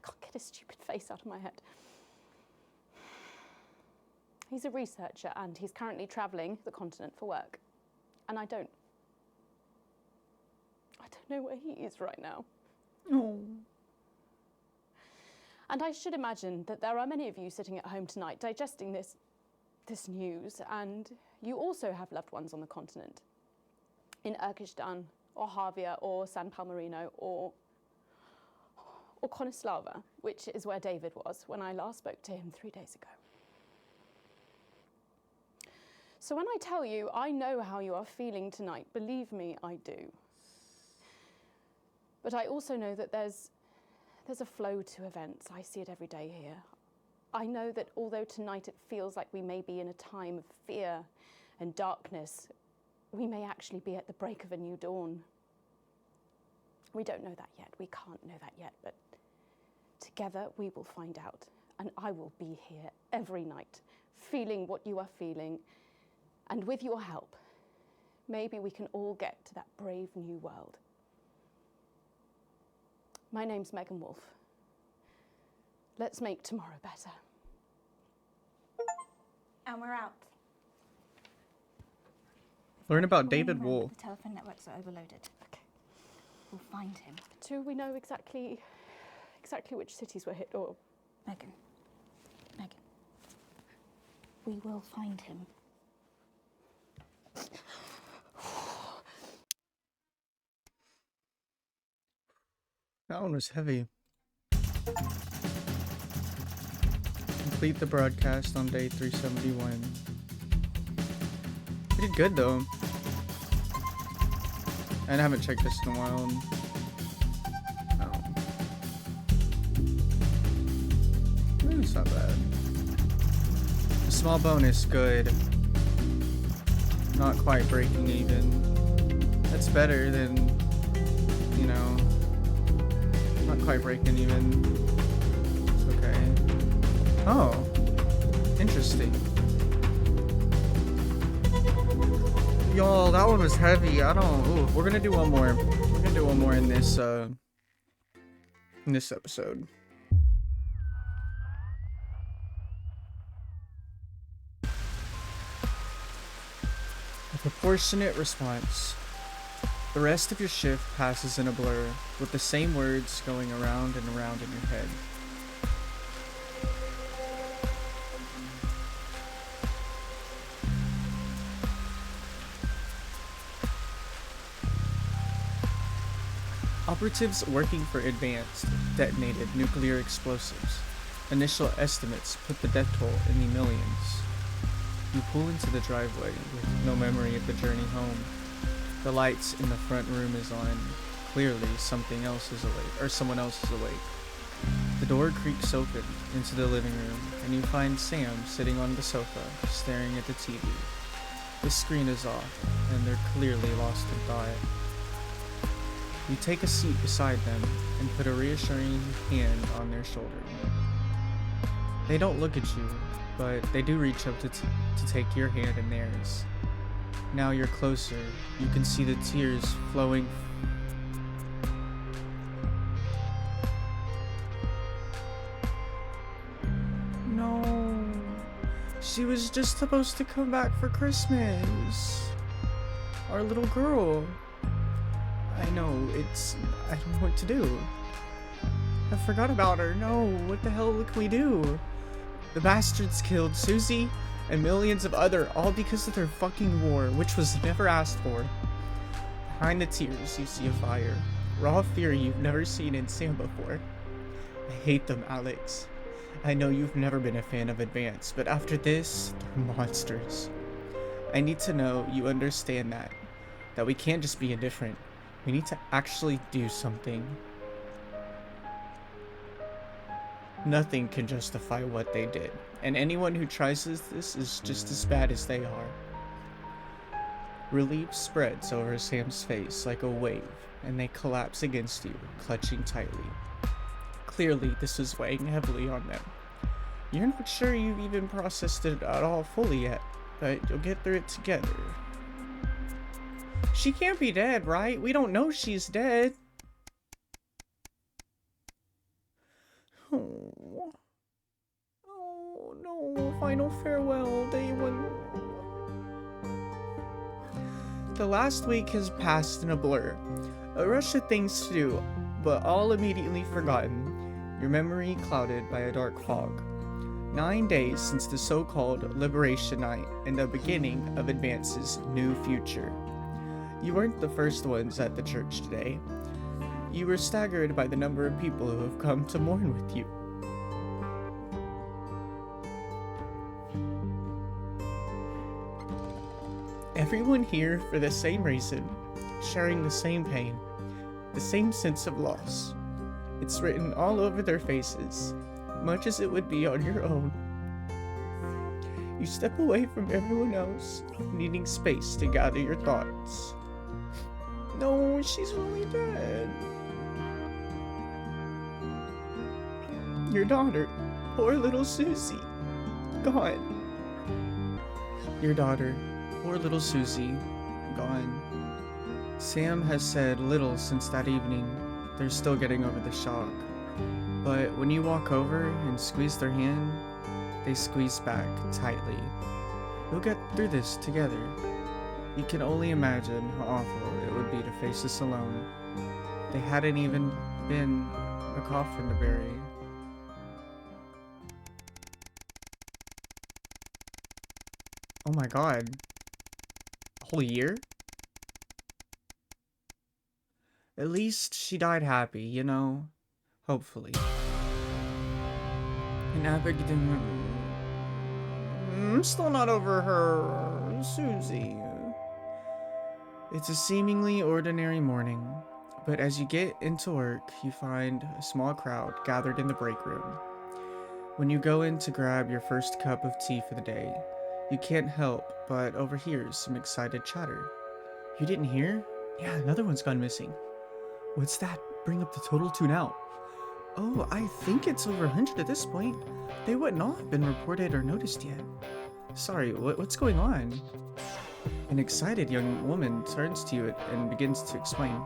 can't get his stupid face out of my head. He's a researcher and he's currently travelling the continent for work. And I don't know where he is right now. Oh. And I should imagine that there are many of you sitting at home tonight digesting this news, and you also have loved ones on the continent. In Urkistan, or Havia, or San Palmerino, or Konislava, which is where David was when I last spoke to him 3 days ago. So when I tell you I know how you are feeling tonight, believe me, I do. But I also know that there's a flow to events. I see it every day here. I know that although tonight it feels like we may be in a time of fear and darkness, we may actually be at the break of a new dawn. We don't know that yet. We can't know that yet, but together we will find out. And I will be here every night, feeling what you are feeling. And with your help, maybe we can all get to that brave new world. My name's Megan Wolf. Let's make tomorrow better. And we're out. Learn about We'll David remember Wolf. The telephone networks are overloaded. Okay. We'll find him. Do we know exactly which cities were hit, or? Megan. We will find him. That one was heavy. Complete the broadcast on day 371. We did good though. And I haven't checked this in a while. It's not bad. A small bonus, good. Not quite breaking even. That's better than, you know, not quite breaking even. It's okay. Oh, interesting. Y'all, that one was heavy. I don't. Ooh, we're gonna do one more. We're gonna do one more in this episode. Proportionate response. The rest of your shift passes in a blur, with the same words going around and around in your head. Operatives working for Advanced detonated nuclear explosives. Initial estimates put the death toll in the millions. You pull into the driveway with no memory of the journey home. The lights in the front room is on. Clearly, someone else is awake. The door creaks open into the living room, and you find Sam sitting on the sofa, staring at the TV. The screen is off, and they're clearly lost in thought. You take a seat beside them and put a reassuring hand on their shoulder. They don't look at you, but they do reach up to take your hand in theirs. Now you're closer, you can see the tears flowing. No, she was just supposed to come back for Christmas. Our little girl. I know, I don't know what to do. I forgot about her. No, what the hell can we do? The bastards killed Susie and millions of other, all because of their fucking war, which was never asked for. Behind the tears, you see a fire. Raw fury you've never seen in Sam before. I hate them, Alex. I know you've never been a fan of Advance, but after this, they're monsters. I need to know you understand that we can't just be indifferent. We need to actually do something. Nothing can justify what they did, and anyone who tries this is just as bad as they are. Relief spreads over Sam's face like a wave, and they collapse against you, clutching tightly. Clearly, this is weighing heavily on them. You're not sure you've even processed it at all fully yet, but you'll get through it together. She can't be dead, right? We don't know she's dead. Oh no, final farewell, day one. The last week has passed in a blur. A rush of things to do, but all immediately forgotten. Your memory clouded by a dark fog. 9 days since the so-called Liberation Night and the beginning of Advance's new future. You weren't the first ones at the church today. You were staggered by the number of people who have come to mourn with you. Everyone here for the same reason, sharing the same pain, the same sense of loss. It's written all over their faces, much as it would be on your own. You step away from everyone else, needing space to gather your thoughts. No, she's really dead. Your daughter, poor little Susie, gone. Your daughter, poor little Susie, gone. Sam has said little since that evening. They're still getting over the shock. But when you walk over and squeeze their hand, they squeeze back tightly. We'll get through this together. You can only imagine how awful it would be to face this alone. They hadn't even been a coffin to bury. Oh my god. A whole year? At least she died happy, you know? Hopefully. And Abigail... I'm still not over her... Susie. It's a seemingly ordinary morning, but as you get into work, you find a small crowd gathered in the break room. When you go in to grab your first cup of tea for the day, you can't help but overhear some excited chatter. You didn't hear? Yeah, another one's gone missing. What's that? Bring up the total to now. Oh, I think it's over 100 at this point. They would not have been reported or noticed yet. Sorry, what's going on? An excited young woman turns to you and begins to explain.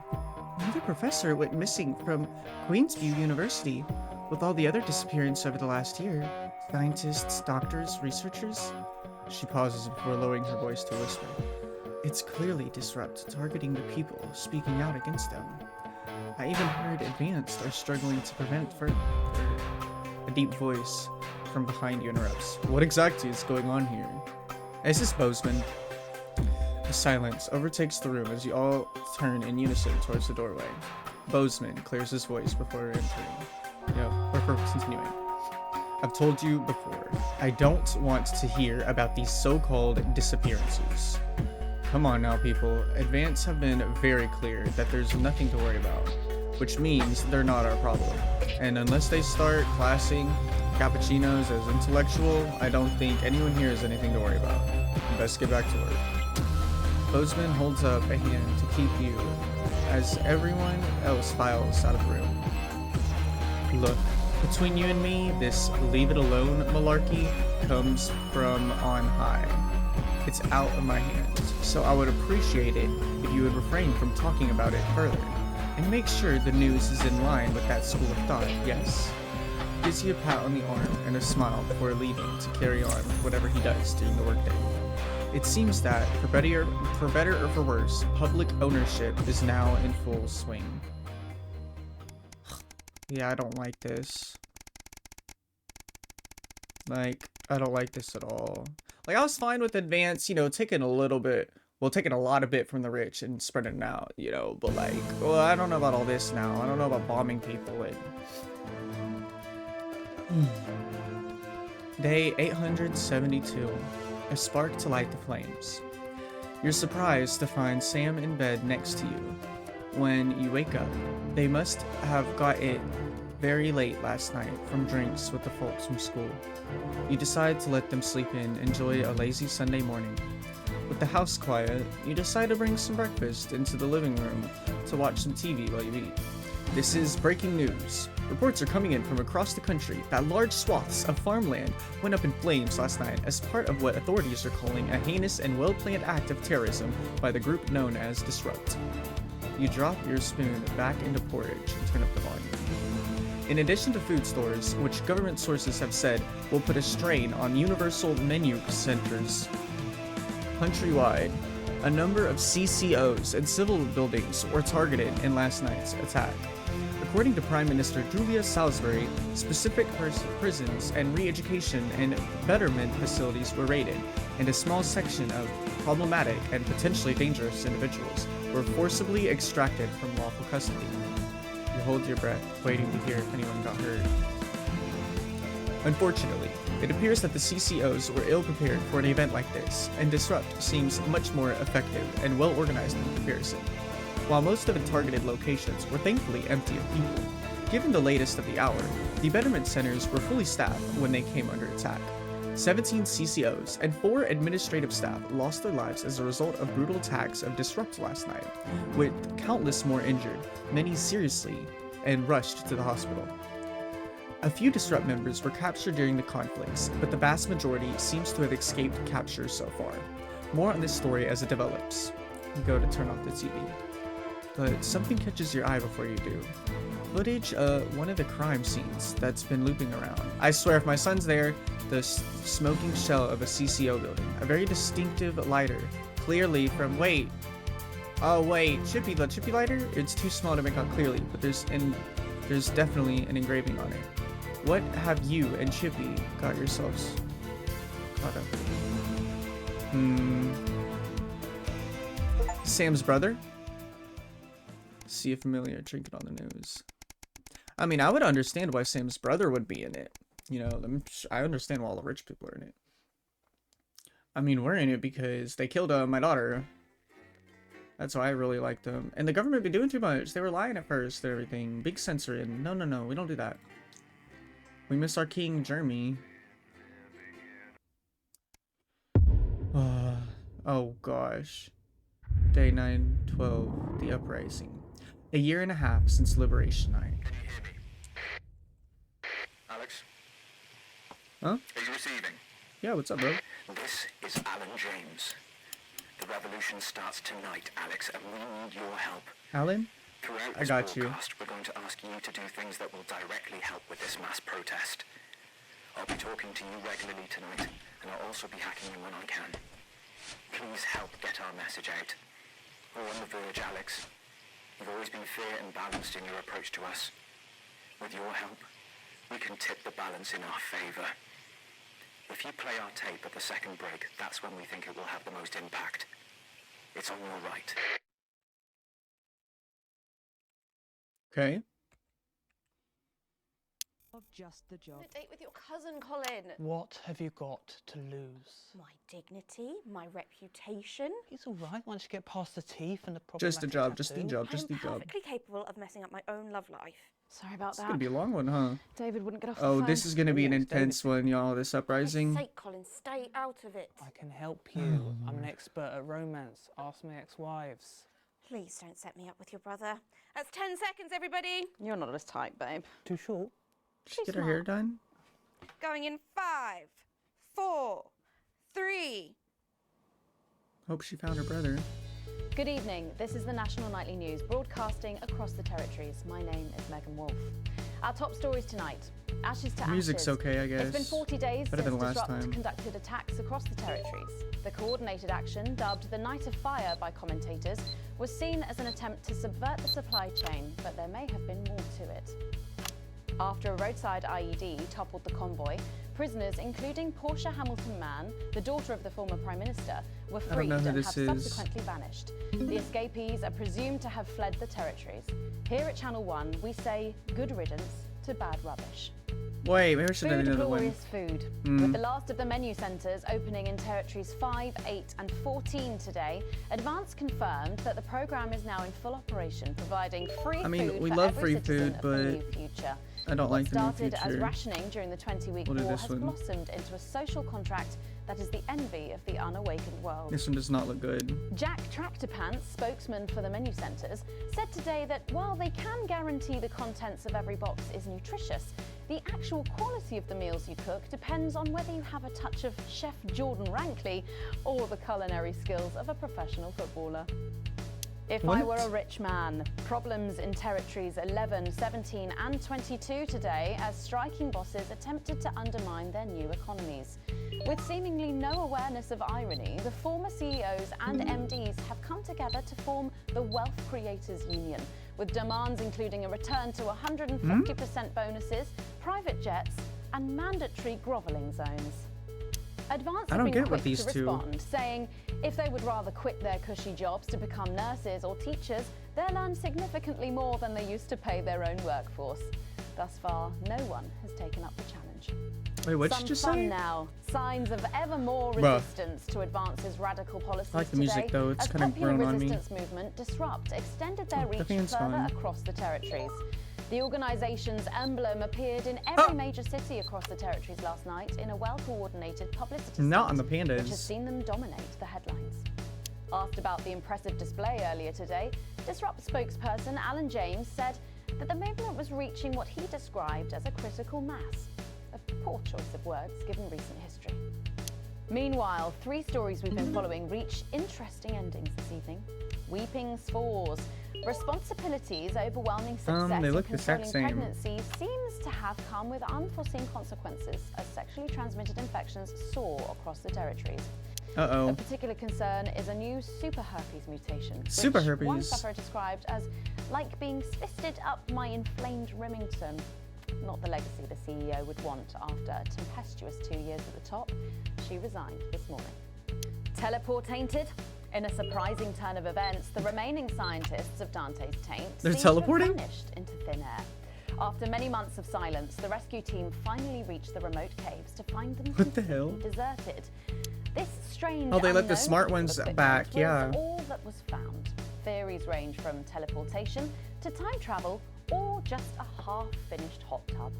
Another professor went missing from Queensview University, with all the other disappearances over the last year. Scientists, doctors, researchers. She pauses before lowering her voice to a whisper. It's clearly Disrupt targeting the people, speaking out against them. I even heard Advanced are struggling to prevent further. A deep voice from behind you interrupts. What exactly is going on here? Is this Bozeman? The silence overtakes the room as you all turn in unison towards the doorway. Bozeman clears his voice before entering. Before continuing. I've told you before, I don't want to hear about these so-called disappearances. Come on now, people. Advance have been very clear that there's nothing to worry about, which means they're not our problem. And unless they start classing cappuccinos as intellectual, I don't think anyone here has anything to worry about. Best get back to work. Bozeman holds up a hand to keep you as everyone else files out of the room. Look, between you and me, this leave it alone malarkey comes from on high. It's out of my hands, so I would appreciate it if you would refrain from talking about it further, and make sure the news is in line with that school of thought, yes? Gives you a pat on the arm and a smile before leaving to carry on whatever he does during the workday. It seems that, for better or for worse, public ownership is now in full swing. Yeah, I don't like this. Like, I don't like this at all. Like, I was fine with Advance, taking a lot of bit from the rich and spreading it out, but like, well, I don't know about all this now. I don't know about bombing people and... Day 872. A spark to light the flames. You're surprised to find Sam in bed next to you. When you wake up, they must have got in very late last night from drinks with the folks from school. You decide to let them sleep in, enjoy a lazy Sunday morning. With the house quiet, you decide to bring some breakfast into the living room to watch some TV while you eat. This is breaking news. Reports are coming in from across the country that large swaths of farmland went up in flames last night as part of what authorities are calling a heinous and well-planned act of terrorism by the group known as Disrupt. You drop your spoon back into porridge and turn up the volume. In addition to food stores, which government sources have said will put a strain on universal menu centers countrywide, a number of CCOs and civil buildings were targeted in last night's attack. According to Prime Minister Julia Salisbury, specific prisons and re-education and betterment facilities were raided, and a small section of problematic and potentially dangerous individuals were forcibly extracted from lawful custody. You hold your breath, waiting to hear if anyone got hurt. Unfortunately, it appears that the CCOs were ill-prepared for an event like this, and Disrupt seems much more effective and well-organized in comparison. While most of the targeted locations were thankfully empty of people, given the latest of the hour, the betterment centers were fully staffed when they came under attack. 17 CCOs and 4 administrative staff lost their lives as a result of brutal attacks of Disrupt last night, with countless more injured, many seriously, and rushed to the hospital. A few Disrupt members were captured during the conflicts, but the vast majority seems to have escaped capture so far. More on this story as it develops. Go to turn off the TV. But something catches your eye before you do. Footage of one of the crime scenes that's been looping around. I swear, if my son's there, the smoking shell of a CCO building. A very distinctive lighter. Clearly from, oh wait, the Chippy lighter? It's too small to make out clearly, but there's definitely an engraving on it. What have you and Chippy got yourselves caught up with? Sam's brother? See a familiar trinket on the news. I mean, I would understand why Sam's brother would be in it. I understand why all the rich people are in it. I mean, we're in it because they killed my daughter. That's why I really liked them. And the government been doing too much. They were lying at first and everything. Big censoring. No, we don't do that. We miss our king, Jeremy. Oh gosh. Day 9/12, the uprising. A year and a half since Liberation Night. Can you hear me? Alex? Huh? Are you receiving? Yeah, what's up, bro? This is Alan James. The revolution starts tonight, Alex, and we need your help. Alan? Throughout I this got you. broadcast, we're going to ask you to do things that will directly help with this mass protest. I'll be talking to you regularly tonight, and I'll also be hacking you when I can. Please help get our message out. We're on the verge, Alex. You've always been fair and balanced in your approach to us. With your help, we can tip the balance in our favour. If you play our tape at the second break, that's when we think it will have the most impact. It's on your right. Okay. Of just the job. A date with your cousin, Colin. What have you got to lose? My dignity, my reputation. It's all right once you get past the teeth and the problematic Just a job, just a job, just a I'm job. perfectly capable of messing up my own love life. Sorry about It's that. gonna be a long one, huh? David wouldn't get off Oh, the phone. this is gonna be an intense one, y'all. This uprising. For God's sake, Colin, stay out of it. I can help you. I'm an expert at romance. Ask my ex-wives. Please don't set me up with your brother. That's 10 seconds, everybody. You're not as tight, babe. Too short. Did she get her hair done? Going in 5, 4, 3. Hope she found her brother. Good evening. This is the National Nightly News, broadcasting across the territories. My name is Megan Wolf. Our top stories tonight. Ashes to Music's ashes. okay, I guess. It's been 40 days Better since than last Disrupt time. conducted attacks across the territories. The coordinated action, dubbed the Night of Fire by commentators, was seen as an attempt to subvert the supply chain, but there may have been more to it. After a roadside IED toppled the convoy, prisoners, including Portia Hamilton-Mann, the daughter of the former Prime Minister, were I don't freed know who and this have is. subsequently vanished. The escapees are presumed to have fled the territories. Here at Channel 1, we say good riddance to bad rubbish. Wait, maybe I should have Food, another one. glorious food. With the last of the menu centres opening in territories 5, 8 and 14 today, Advance confirmed that the programme is now in full operation, providing free food we for love every free citizen food, of the but new future. I don't What like the new started as future. rationing during the 20-week We'll do war this has one. blossomed into a social contract that is the envy of the unawakened world. This one does not look good. Jack Tractorpants, spokesman for the menu centres, said today that while they can guarantee the contents of every box is nutritious, the actual quality of the meals you cook depends on whether you have a touch of Chef Jordan Rankley or the culinary skills of a professional footballer. If I were a rich man, problems in territories 11, 17 and 22 today as striking bosses attempted to undermine their new economies. With seemingly no awareness of irony, the former CEOs and MDs have come together to form the Wealth Creators Union, with demands including a return to 150% bonuses, private jets and mandatory grovelling zones. Advance I have don't been get quick what these to two- respond, saying if they would rather quit their cushy jobs to become nurses or teachers, they'll earn significantly more than they used to pay their own workforce. Thus far, no one has taken up the challenge. Wait, what'd Some you just fun say? now. Signs of ever more Bruh. resistance to Advance's radical policies I like the music, today, though. It's as kinda popular grown on me. resistance movement Disrupt extended their Oh, the reach fan's further gone. across the territories. The organisation's emblem appeared in every major city across the territories last night in a well-coordinated publicity Not on the stunt, which pandas. has seen them dominate the headlines. Asked about the impressive display earlier today, Disrupt spokesperson Alan James said that the movement was reaching what he described as a critical mass. A poor choice of words given recent history. Meanwhile, 3 stories we've been following reach interesting endings this evening. Weeping Spores. Responsibilities overwhelming success they in look the exact controlling same. pregnancy seems to have come with unforeseen consequences as sexually transmitted infections soar across the territories. Uh-oh. A particular concern is a new super herpes mutation, Super which one herpes. sufferer described as like being fisted up my inflamed Remington. Not the legacy the CEO would want after a tempestuous 2 years at the top. She resigned this morning. Teleportainted? In a surprising turn of events, the remaining scientists of Dante's Taint They're seem teleporting? to have vanished into thin air. After many months of silence, the rescue team finally reached the remote caves to find them What the hell? completely deserted. This strange Oh, they let the unknown smart piece of ones equipment back, was yeah. all that was found. Theories range from teleportation to time travel or just a half-finished hot tub.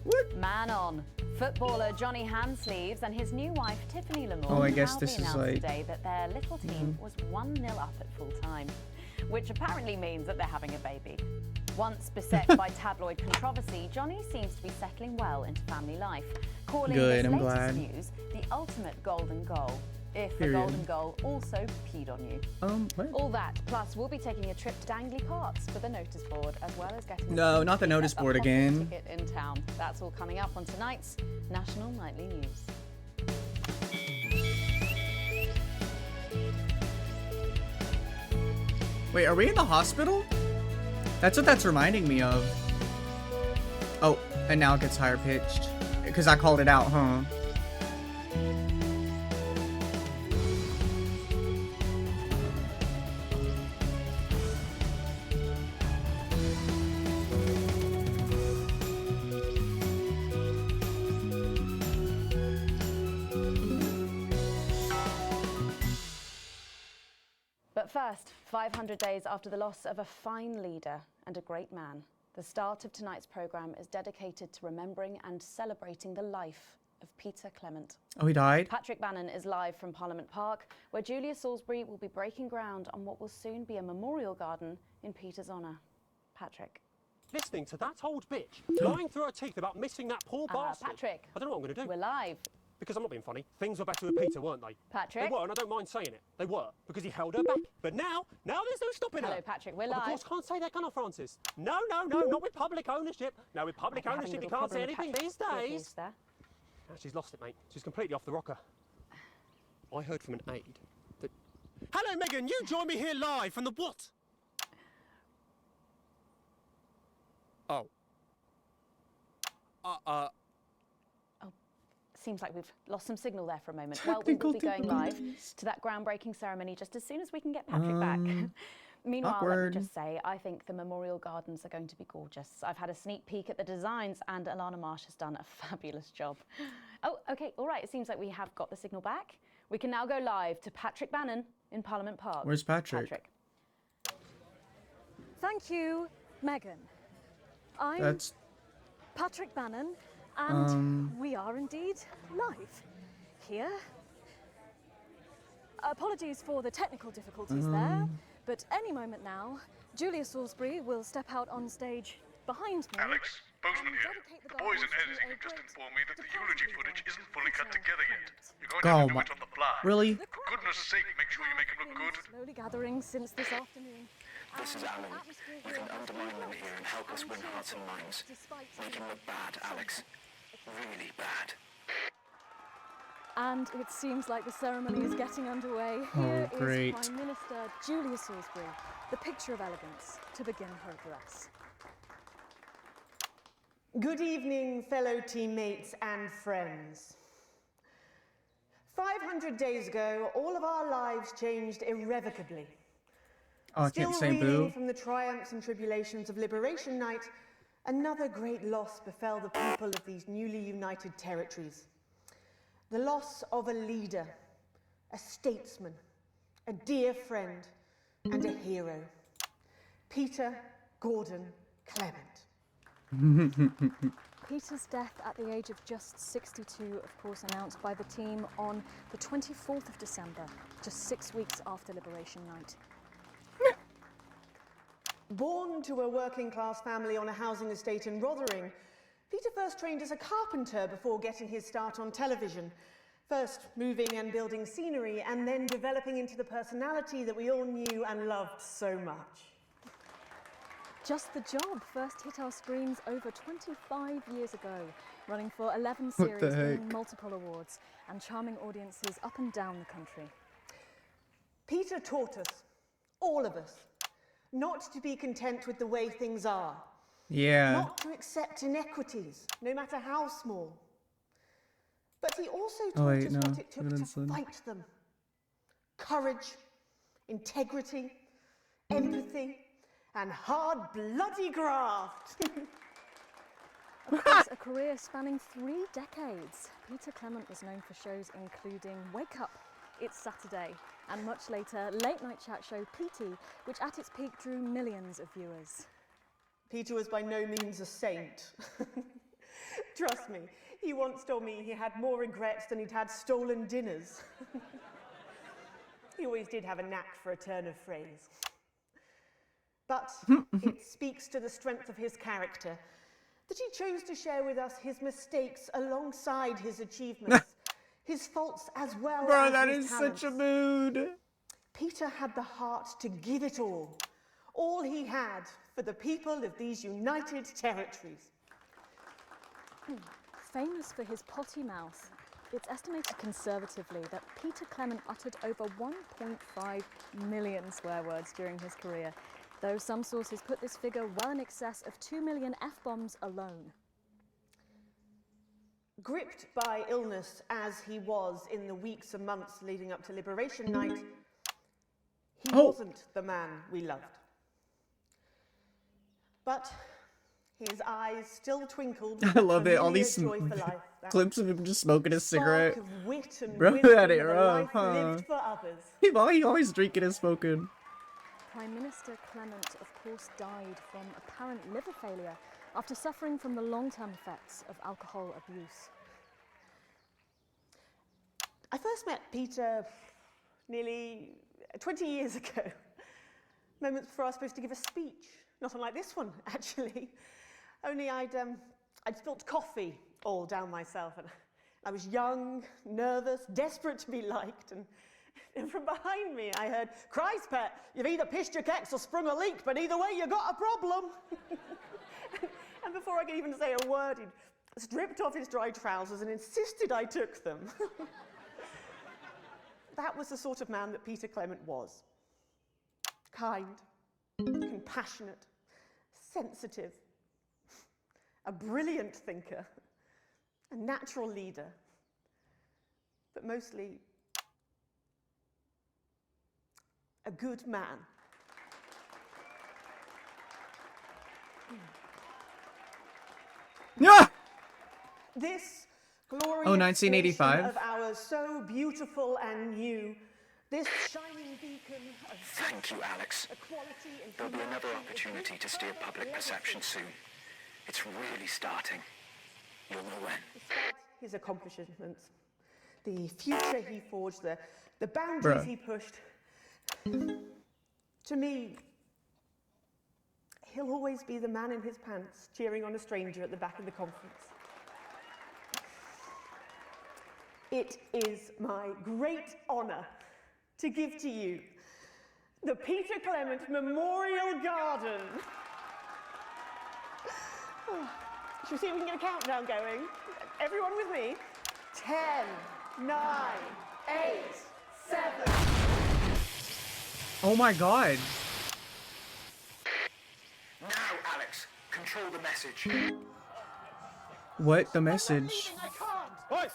What? Man on. Footballer Johnny Handsleeves and his new wife Tiffany Lamont Oh, I guess proudly this is announced like- today that their little team was 1-0 up at full time, which apparently means that they're having a baby. Once beset by tabloid controversy, Johnny seems to be settling well into family life, calling Good, this I'm latest glad. news the ultimate golden goal. If the Period. golden goal also peed on you. What? All that, plus we'll be taking a trip to Dangly Parks for the notice board, as well as getting No, not the notice board a again. ticket in town. That's all coming up on tonight's National Nightly News. Wait, are we in the hospital? That's what that's reminding me of. Oh, and now it gets higher pitched. Because I called it out, huh? But first, 500 days after the loss of a fine leader and a great man, the start of tonight's programme is dedicated to remembering and celebrating the life of Peter Clement. Oh, he died? Patrick Bannon is live from Parliament Park, where Julia Salisbury will be breaking ground on what will soon be a memorial garden in Peter's honour. Patrick. Listening to that old bitch lying through her teeth about missing that poor bastard. Patrick. I don't know what I'm going to do. We're live. Because I'm not being funny. Things were better with Peter, weren't they? Patrick. They were, and I don't mind saying it. They were, because he held her back. But now there's no stopping her. Hello, Patrick, we're Of live. course, can't say that, can I, Francis? No, not with public ownership. No, with public ownership, you can't say anything these days. There. Ah, she's lost it, mate. She's completely off the rocker. I heard from an aide that... Hello, Megan, you join me here live from the what? Oh. Seems like we've lost some signal there for a moment. Well, we will be going live to that groundbreaking ceremony just as soon as we can get Patrick back. Meanwhile, let me just say, I think the memorial gardens are going to be gorgeous. I've had a sneak peek at the designs and Alana Marsh has done a fabulous job. Oh, okay, all right, it seems like we have got the signal back. We can now go live to Patrick Bannon in Parliament Park. Where's Patrick? Thank you, Megan. I'm That's... Patrick Bannon, and we are indeed live here. Apologies for the technical difficulties there, but any moment now, Julia Salisbury will step out on stage behind me. Alex, Bozeman here. The boys in editing have just informed me that the eulogy footage isn't fully cut together yet. You're going to have to do it on the fly. Really? For goodness sake, make sure you make it look good. Slowly gathering since this afternoon. This is Alan. You can undermine them here and help us win hearts and minds. Make him look bad, Alex. Really bad. And it seems like the ceremony is getting underway. Oh, Here great. is Prime Minister Julia Salisbury, the picture of elegance, to begin her address. Good evening, fellow teammates and friends. 500 days ago, all of our lives changed irrevocably. Oh, I Still can't say reeling boo. from the triumphs and tribulations of Liberation Night, another great loss befell the people of these newly united territories. The loss of a leader, a statesman, a dear friend, and a hero. Peter Gordon Clement. Peter's death at the age of just 62, of course, announced by the team on the 24th of December, just 6 weeks after Liberation Night. Born to a working-class family on a housing estate in Rotherham, Peter first trained as a carpenter before getting his start on television. First moving and building scenery, and then developing into the personality that we all knew and loved so much. Just the Job first hit our screens over 25 years ago, running for 11 series, winning multiple awards, and charming audiences up and down the country. Peter taught us, all of us, not to be content with the way things are. Yeah. Not to accept inequities, no matter how small. But he also taught us what it took to fight them. Courage, integrity, empathy, and hard, bloody graft. Across a career spanning 3 decades, Peter Clement was known for shows including Wake Up, It's Saturday, and much later, late-night chat show PT, which at its peak drew millions of viewers. Peter was by no means a saint. Trust me, he once told me he had more regrets than he'd had stolen dinners. He always did have a knack for a turn of phrase. But it speaks to the strength of his character that he chose to share with us his mistakes alongside his achievements, his faults as well Bro, as that his is talents. such a mood. Peter had the heart to give it all he had for the people of these united territories. Famous for his potty mouth, It's estimated conservatively that Peter Clement uttered over 1.5 million swear words during his career, though some sources put this figure well in excess of 2 million F-bombs alone. Gripped by illness as he was in the weeks and months leading up to Liberation Night, he wasn't the man we loved. But his eyes still twinkled. I love it. All these joy for life, clips of him just smoking a cigarette. spark of wit and Bro, wisdom had it of a rough, life huh? lived for others. He always drinking and smoking. Prime Minister Clement, of course, died from apparent liver failure after suffering from the long-term effects of alcohol abuse. I first met Peter nearly 20 years ago, moments before I was supposed to give a speech. Not unlike this one, actually. Only I'd spilt coffee all down myself, and I was young, nervous, desperate to be liked, and from behind me I heard, "Christ, pet, you've either pissed your kecks or sprung a leak, but either way you got a problem." And before I could even say a word, he'd stripped off his dry trousers and insisted I took them. That was the sort of man that Peter Clement was. Kind, compassionate, sensitive, a brilliant thinker, a natural leader, but mostly a good man. Yeah. This glorious 1985. nation of ours, so beautiful and new, this shining beacon of Thank you, Alex. equality and There'll be humanity another opportunity to steer public perception soon. It's really starting. You'll know when. Despite his accomplishments, the future he forged, the boundaries Bruh. he pushed, to me, he'll always be the man in his pants cheering on a stranger at the back of the conference. It is my great honour to give to you the Peter Clement Memorial Garden. Shall we see if we can get a countdown going? Everyone with me? 10, 9, 8, 7. Oh my god. Now, Alex, control the message. What the message? I can't.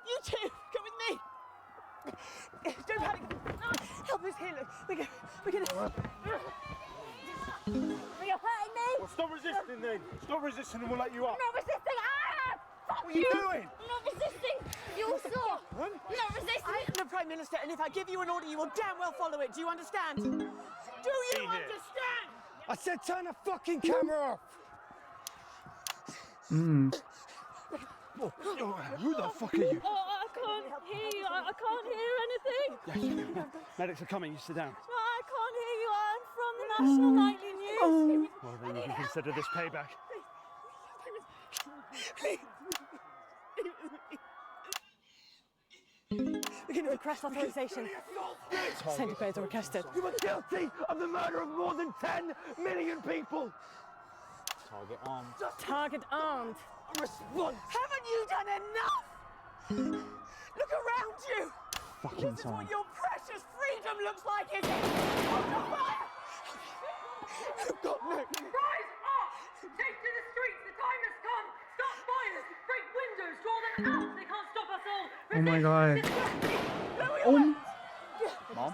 You two, come with me. Don't panic. Help us here. Look, we're gonna. You're hurting me? Well, stop resisting then. Stop resisting and we'll let you up. I'm not resisting. Ah! Fuck What are you doing? I'm not resisting. You all saw. I'm not resisting. I am the Prime Minister, and if I give you an order, you will damn well follow it. Do you understand? Do you understand? I said turn the fucking camera off. Who the fuck are you? Oh, I can't hear you. I can't hear anything. Yes. Medics are coming. You sit down. No, I can't hear you. I'm from the National Nightly News. Well, then you can consider this payback. We're going to request authorization. Centipedes are requested. You were guilty of the murder of more than 10 million people. Target armed. Target armed. Response. Haven't you done enough? Look around you. Fucking This is time. what your precious freedom looks like, is it? Open fire! Oh, God, no. Rise up! Take to the streets, the time has come! Stop fires! Break windows! Draw them out! They can't stop us all! Oh my god. Mom?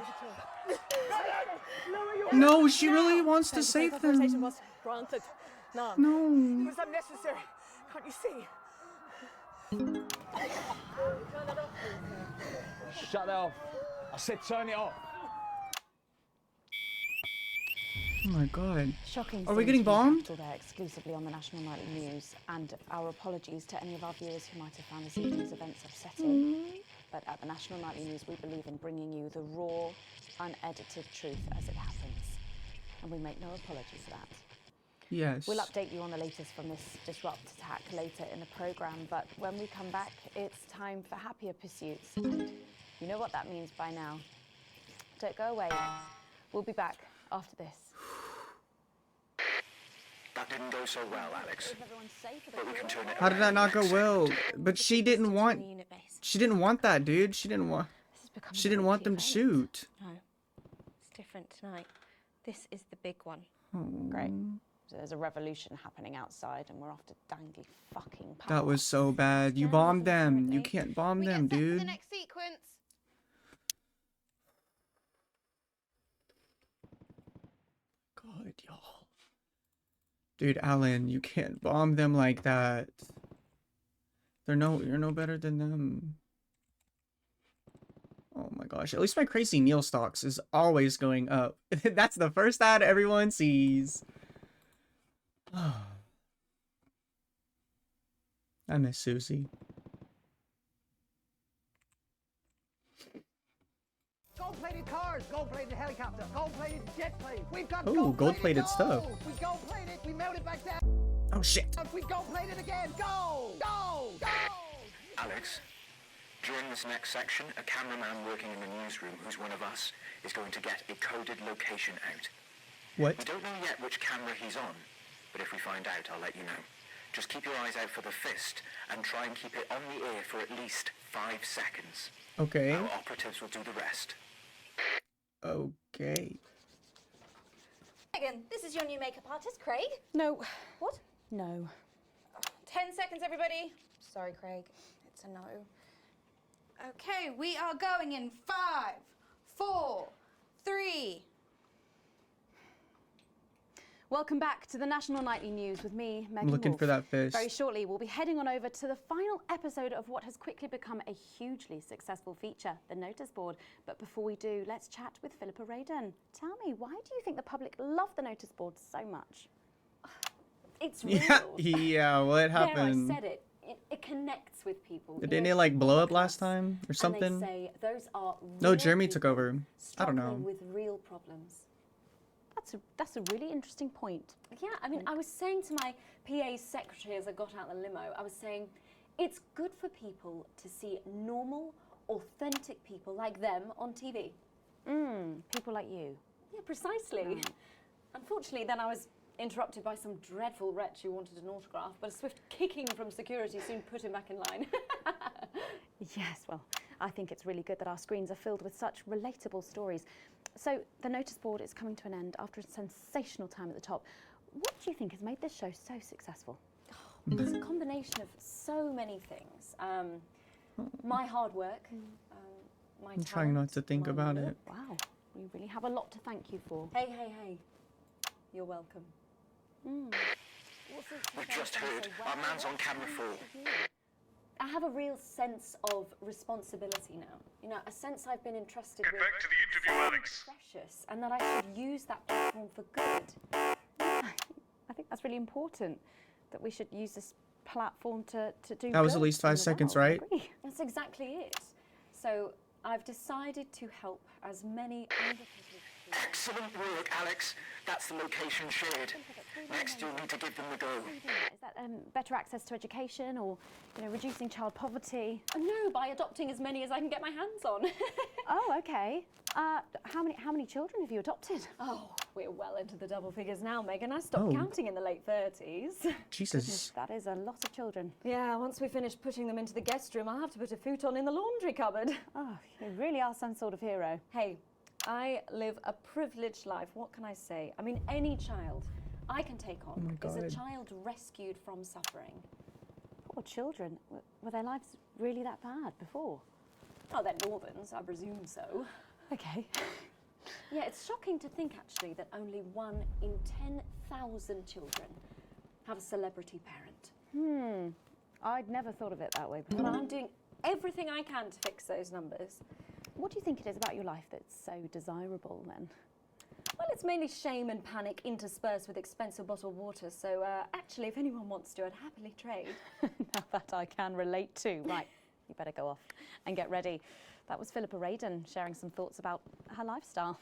No, she really wants to save Authorization them. was granted. None. No. It was unnecessary. Can't you see? Shut that off. I said turn it off. Oh my god. Shocking. Are we scenes getting from the bombed? capital there exclusively on the National Nightly News, and our apologies to any of our viewers who might have found this evening's events upsetting. But at the National Nightly News, we believe in bringing you the raw, unedited truth as it happens, and we make no apology for that. Yes. We'll update you on the latest from this disrupt attack later in the programme, but when we come back, it's time for happier pursuits. And you know what that means by now. Don't go away. We'll be back after this. That didn't go so well, Alex. But we can turn it How did that not go well? But she didn't want. Unit base. She didn't want that, dude. She didn't want them to shoot. No, it's different tonight. This is the big one. Great. So there's a revolution happening outside, and we're off to dangly fucking power. That was so bad. You bombed them. You can't bomb them, The dude. next sequence. God, y'all. Dude, Alan, you can't bomb them like that. You're no better than them. Oh my gosh. At least my crazy Neil stocks is always going up. That's the first ad everyone sees. I miss Susie. Gold-plated cars, gold-plated helicopter, gold-plated jet plane. We've got gold-plated stuff. We gold-plated, we mounted back down. Oh shit. We gold-plated again. Gold! Gold! Gold! Alex, during this next section, a cameraman working in the newsroom who's one of us is going to get a coded location out. What? We don't know yet which camera he's on, but if we find out, I'll let you know. Just keep your eyes out for the fist and try and keep it on the air for at least 5 seconds. Okay. Our operatives will do the rest. Okay. Megan, this is your new makeup artist, Craig. No. What? No. 10 seconds, everybody. Sorry, Craig. It's a no. Okay, we are going in 5, 4, 3. Welcome back to the National Nightly News with me, Megan I'm looking Wolf. for that fist. Very shortly, we'll be heading on over to the final episode of what has quickly become a hugely successful feature, the Notice Board. But before we do, let's chat with Philippa Radin. Tell me, why do you think the public love the Notice Board so much? It's real. Yeah, what happened? There, I said it. It connects with people. Didn't it like blow up last time or something? And they say those are No, real Jeremy people took over. I don't know. struggling with real problems. That's a really interesting point. Yeah, I mean, I was saying to my PA secretary as I got out the limo, I was saying, it's good for people to see normal, authentic people like them on TV. People like you. Yeah, precisely. Unfortunately, then I was interrupted by some dreadful wretch who wanted an autograph, but a swift kicking from security soon put him back in line. Yes, well, I think it's really good that our screens are filled with such relatable stories. So, the Notice Board is coming to an end after a sensational time at the top. What do you think has made this show so successful? It's a combination of so many things. My hard work, my I'm trying not to think about it. Wow, we really have a lot to thank you for. Hey. You're welcome. We've just heard. Our man's on camera 4. I have a real sense of responsibility now. You know, a sense I've been entrusted with. Get back to the interview, Alex. Precious, and that I should use that platform for good. I think that's really important, that we should use this platform to do That was good at least in 5 the seconds, world. I right? agree. That's exactly it. So I've decided to help as many underprivileged Excellent work, Alex. That's the location shared. Next, you'll need to give them the go. Is that better access to education, or reducing child poverty? No, by adopting as many as I can get my hands on. Oh, okay. How many children have you adopted? Oh, we're well into the double figures now, Megan. I stopped counting in the late 30s. Jesus. Goodness, that is a lot of children. Yeah, once we finish putting them into the guest room, I'll have to put a futon in the laundry cupboard. Oh, you really are some sort of hero. Hey, I live a privileged life. What can I say? I mean, any child I can take on is a child rescued from suffering. Poor children. Were their lives really that bad before? Oh, they're Northerns, I presume so. Okay. Yeah, it's shocking to think, actually, that only 1 in 10,000 children have a celebrity parent. I'd never thought of it that way before. But I'm doing everything I can to fix those numbers. What do you think it is about your life that's so desirable, then? Well, it's mainly shame and panic interspersed with expensive bottled water, so actually, if anyone wants to, I'd happily trade. Now that I can relate to. Right, you better go off and get ready. That was Philippa Radin sharing some thoughts about her lifestyle.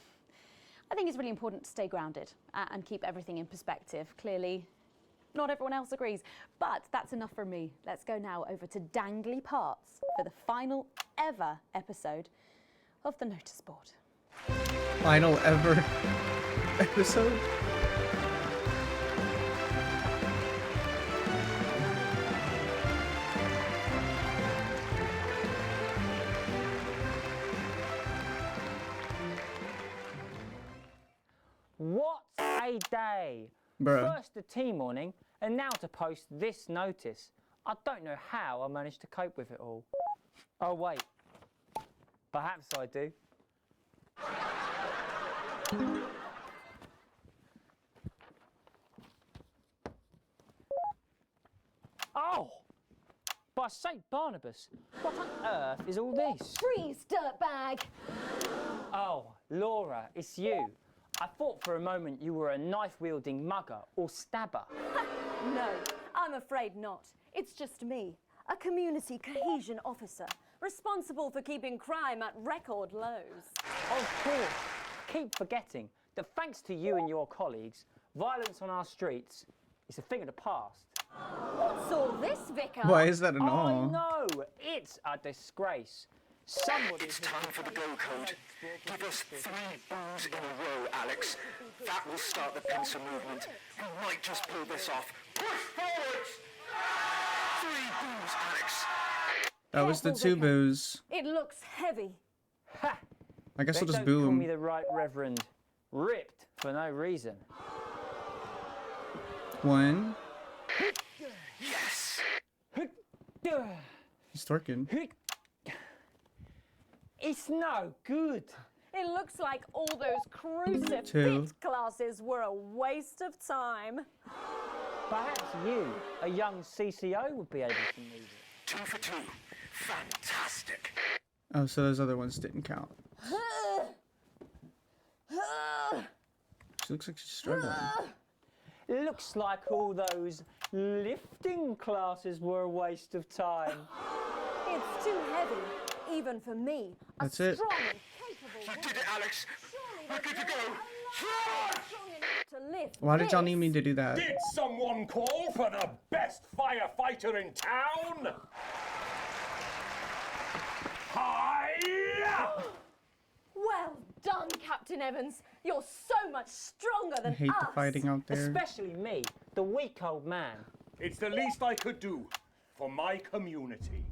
I think it's really important to stay grounded and keep everything in perspective. Clearly, not everyone else agrees, but that's enough for me. Let's go now over to Dangly Parts for the final ever episode of the Notice Board. Final ever episode? day. Bruh. First the tea morning, and now to post this notice. I don't know how I managed to cope with it all. Oh, wait. Perhaps I do. Oh! By St. Barnabas, what on earth is all this? Freeze, dirtbag! Oh, Laura, it's you. I thought for a moment you were a knife-wielding mugger or stabber. No, I'm afraid not. It's just me, a community cohesion officer, responsible for keeping crime at record lows. Of course. Keep forgetting that thanks to you and your colleagues, violence on our streets is a thing of the past. What's all this, Vicar? Why is that an I all? know. It's a disgrace. Somebody It's time for the go code. Give us 3 boos in a row, Alex. That will start the pincer movement. We might just pull this off. Push forward! 3 boos, Alex. That was the 2 boos. It looks heavy. I guess They I'll just don't boo call him. me the right reverend. Ripped for no reason. 1. Yes. He's twerking. It's no good. It looks like all those crucifix 2. classes were a waste of time. Perhaps you, a young CCO, would be able to move it. 2 for 2. Fantastic. Oh, so those other ones didn't count. She looks like she's struggling. It looks like all those lifting classes were a waste of time. It's too heavy, even for me. That's a it. strong and capable You did it, Alex. We're good to go. to lift Why did y'all this. need me to do that? Did someone call for the best firefighter in town? Hi! Well done, Captain Evans. You're so much stronger I than hate the us. fighting out there. Especially me, the weak old man. It's the least I could do for my community.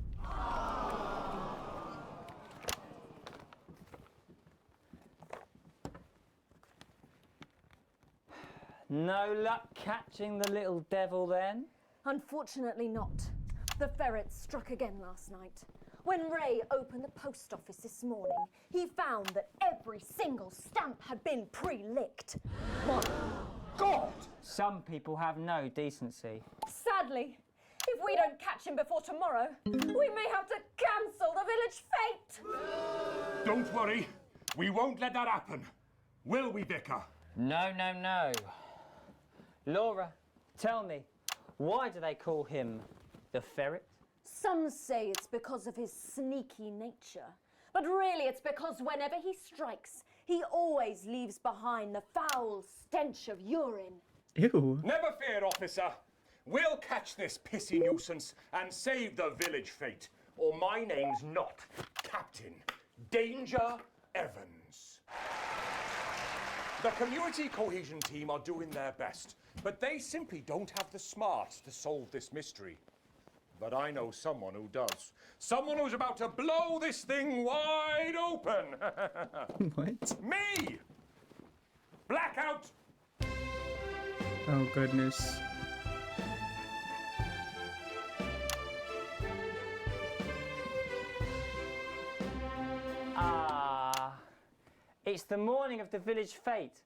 No luck catching the little devil then? Unfortunately not. The ferret struck again last night. When Ray opened the post office this morning, he found that every single stamp had been pre-licked. My God! Some people have no decency. Sadly, if we don't catch him before tomorrow, we may have to cancel the village fete. Don't worry, we won't let that happen. Will we, Vicar? No, no, no. Laura, tell me, why do they call him the ferret? Some say it's because of his sneaky nature. But really it's because whenever he strikes, he always leaves behind the foul stench of urine. Ew. Never fear, officer. We'll catch this pissy nuisance and save the village fete. Or my name's not Captain Danger Evans. The community cohesion team are doing their best, but they simply don't have the smarts to solve this mystery. But I know someone who does. Someone who's about to blow this thing wide open. What? Me! Blackout! Oh, goodness. Ah, it's the morning of the village fete,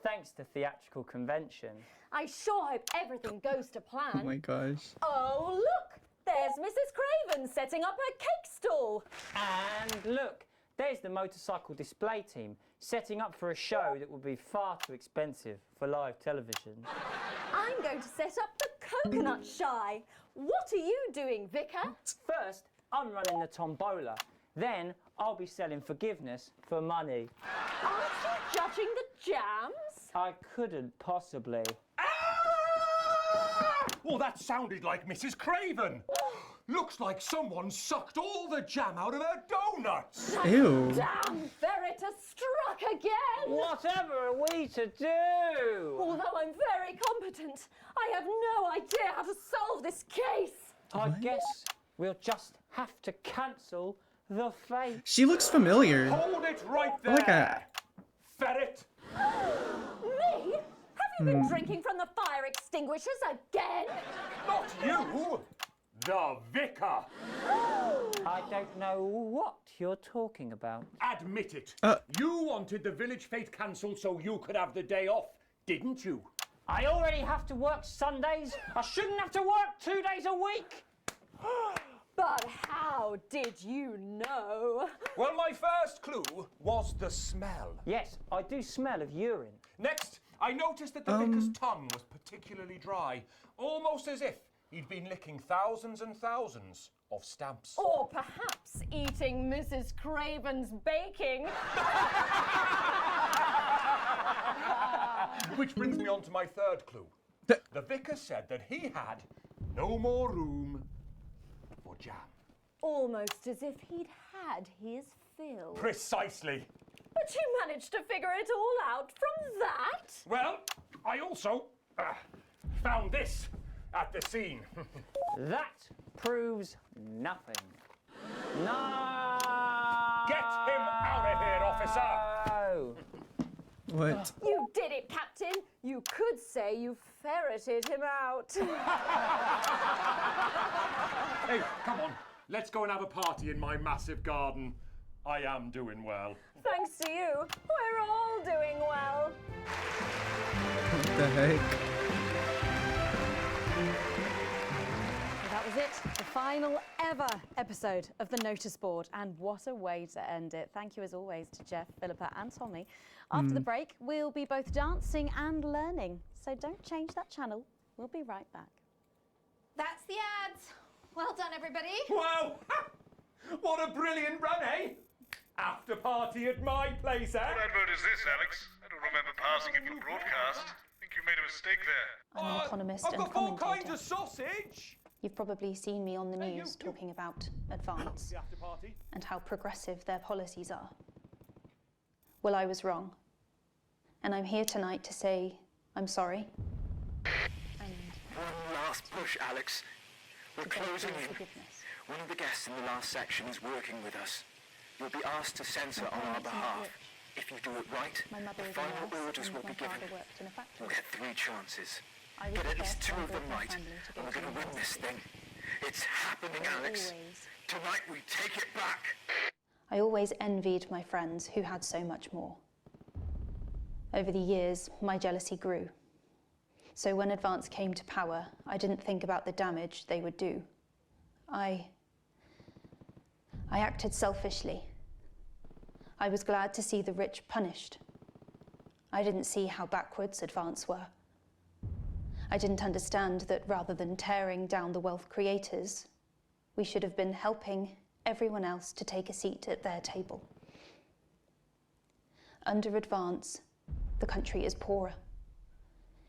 thanks to theatrical convention. I sure hope everything goes to plan. Oh my gosh. Oh, look! There's Mrs. Craven setting up her cake stall. And look, there's the motorcycle display team setting up for a show that will be far too expensive for live television. I'm going to set up the coconut shy. What are you doing, Vicar? First, I'm running the tombola. Then, I'll be selling forgiveness for money. Aren't you judging the jams? I couldn't possibly. Well, that sounded like Mrs. Craven. Looks like someone sucked all the jam out of her donuts. Ew. Damn ferret has struck again! Whatever are we to do? Although I'm very competent, I have no idea how to solve this case. I guess we'll just have to cancel the fete. She looks familiar. Hold it right there. Like a... Ferret. Me? Have You've been drinking from the fire extinguishers again? Not you! The vicar! I don't know what you're talking about. Admit it. You wanted the village fete cancelled so you could have the day off, didn't you? I already have to work Sundays. I shouldn't have to work 2 days a week. But how did you know? Well, my first clue was the smell. Yes, I do smell of urine. Next, I noticed that the vicar's tongue was particularly dry, almost as if he'd been licking thousands and thousands of stamps. Or perhaps eating Mrs. Craven's baking. Which brings me on to my third clue. The vicar said that he had no more room for jam. Almost as if he'd had his fill. Precisely. But you managed to figure it all out from that? Well, I also found this at the scene. That proves nothing. No! Get him out of here, officer! What? You did it, Captain. You could say you ferreted him out. Hey, come on. Let's go and have a party in my massive garden. I am doing well. Thanks to you, we're all doing well. What the heck? That was it, the final ever episode of the Notice Board, and what a way to end it. Thank you as always to Jeff, Philippa and Tommy. After the break, we'll be both dancing and learning, so don't change that channel. We'll be right back. That's the ads. Well done, everybody. Wow! What a brilliant run, eh? After party at my place, eh? What advert is this, Alex? I don't remember passing it for broadcast. I think you made a mistake there. I'm an economist I've and got 4 commentator. kinds of sausage! You've probably seen me on the news talking about Advance The after party. and how progressive their policies are. Well, I was wrong. And I'm here tonight to say I'm sorry. One last push, Alex. We're closing in. One of the guests in the last section is working with us. You'll be asked to censor on our behalf. If you do it right, My mother the is a final nurse orders and will my be given. father worked in a factory. We'll get 3 chances. I was Get the at least first 2 of member them of my right, family to go and we're to going to win this university. thing. It's happening, I Alex. Tonight we take it back. I always envied my friends who had so much more. Over the years, my jealousy grew. So when Advance came to power, I didn't think about the damage they would do. I acted selfishly. I was glad to see the rich punished. I didn't see how backwards Advance were. I didn't understand that rather than tearing down the wealth creators, we should have been helping everyone else to take a seat at their table. Under Advance, the country is poorer.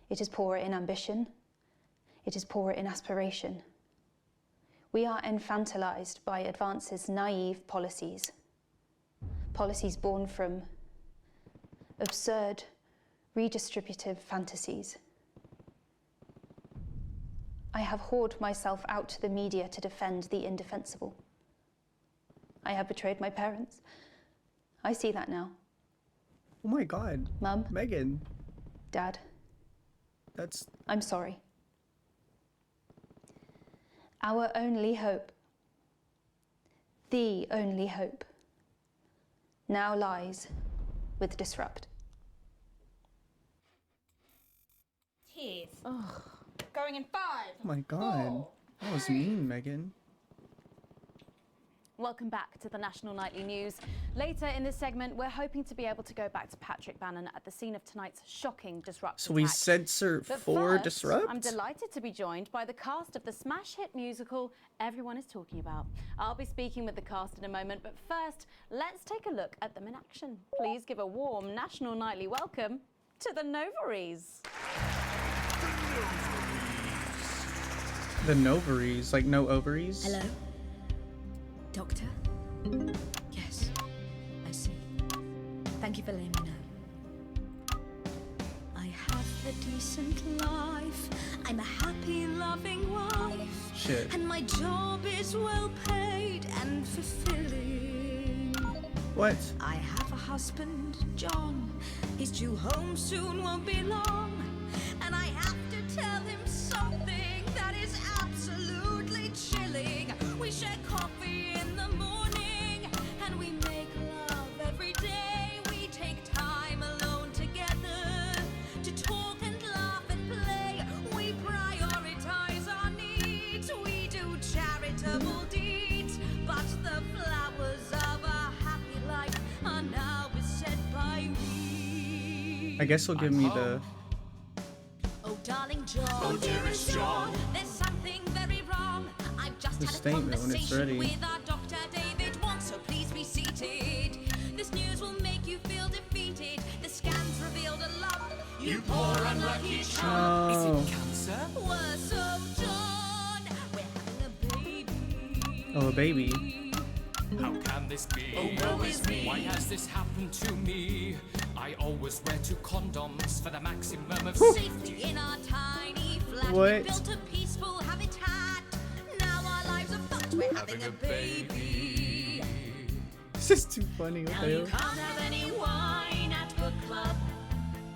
It is poorer in ambition. It is poorer in aspiration. We are infantilized by Advance's naive policies. Policies born from absurd, redistributive fantasies. I have whored myself out to the media to defend the indefensible. I have betrayed my parents. I see that now. Oh my god. Mum. Megan. Dad. That's... I'm sorry. Our only hope, the only hope, now lies with Disrupt. Tears. Going in 5. Oh my god. That was mean, Megan. Welcome back to the National Nightly News. Later in this segment, we're hoping to be able to go back to Patrick Bannon at the scene of tonight's shocking Disrupt So we attack. censor But for first, Disrupt? I'm delighted to be joined by the cast of the smash hit musical everyone is talking about. I'll be speaking with the cast in a moment, but first, let's take a look at them in action. Please give a warm National Nightly welcome to the Novaries. The Novaries, like no ovaries? Hello? Doctor? Yes, I see. Thank you for letting me know. I have a decent life. I'm a happy, loving wife. Shit. And my job is well paid and fulfilling. What? I have a husband, John. He's due home soon, won't be long. I guess he'll give me the. Oh, darling John. Oh, dearest John. There's something very wrong. I've just The had a statement when it's conversation ready. with our Dr. David Wong, so please be seated. This news will make you feel defeated. The scans revealed a lump. You poor unlucky child. No. Is it cancer? Worse, oh, John. We're having a baby. Oh, a baby. How can this be? Oh, woe is me. Why has this happened to me? I always wear 2 condoms for the maximum of Safety in our tiny flat. What? We built a peaceful habitat. Now our lives are fucked. We're having a baby. This is too funny. What Now the you hell? can't have any wine at book club.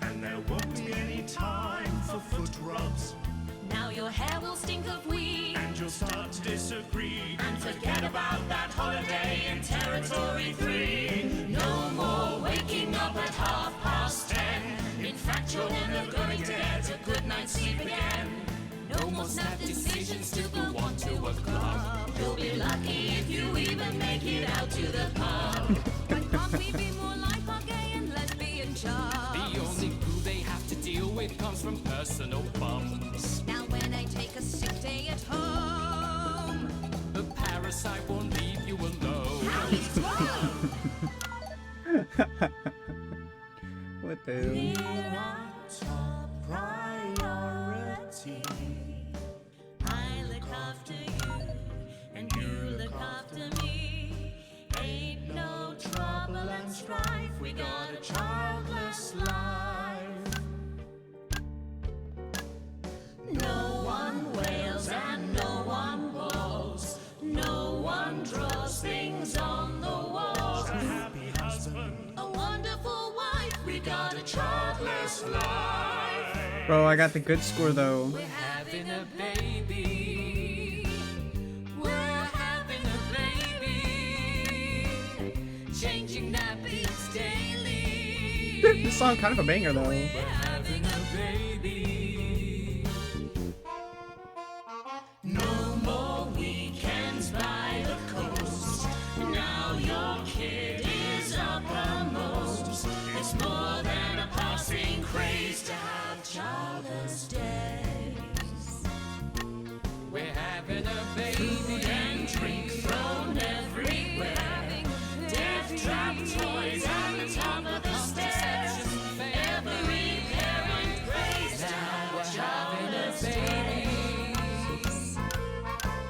And there won't be any time for foot rubs. Now your hair will stink of weed. And you'll start to disagree. And forget about that holiday in Territory 3. No more waking up at 10:30. In fact, you're never going to get a good night's sleep again. No more snap decisions to go on to a club. You'll be lucky if you even make it out to the pub. But can't we be more like our gay and lesbian chums? The only glue they have to deal with comes from personal bums. Now when I take a sick day at home, The parasite won't leave you alone. how he's grown. What the hell? We're our top priority. I look after you, and you look after me. Ain't no trouble and strife. We got a childless life. No one wails and no one bawls. No one draws things on the walls. A happy husband. A wonderful wife. We got a childless life. Bro, I got the good score though. We're having a baby. We're having a baby. Changing nappies daily. This song kind of a banger though. We're having a baby. No more weekends by the coast. Now your kid is uppermost. It's more than a passing craze to have childless days. We're having a baby. Food and drink thrown everywhere. Death trap toys at the top of the stairs. Every parent prays to have childless days.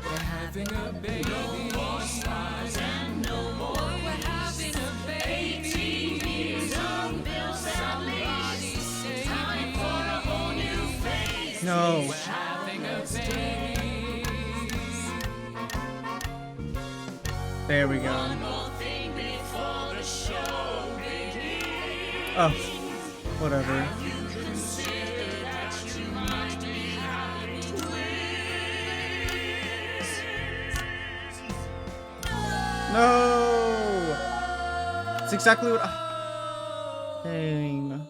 We're having a baby. No more stars and no more. We're having a baby. 18 years on bills and leaves. Time for a whole new phase. No. We're having a baby. There we go. One more thing before the show begins. Oh, whatever. You consider that you might be having twins. No. It's exactly what. Dang.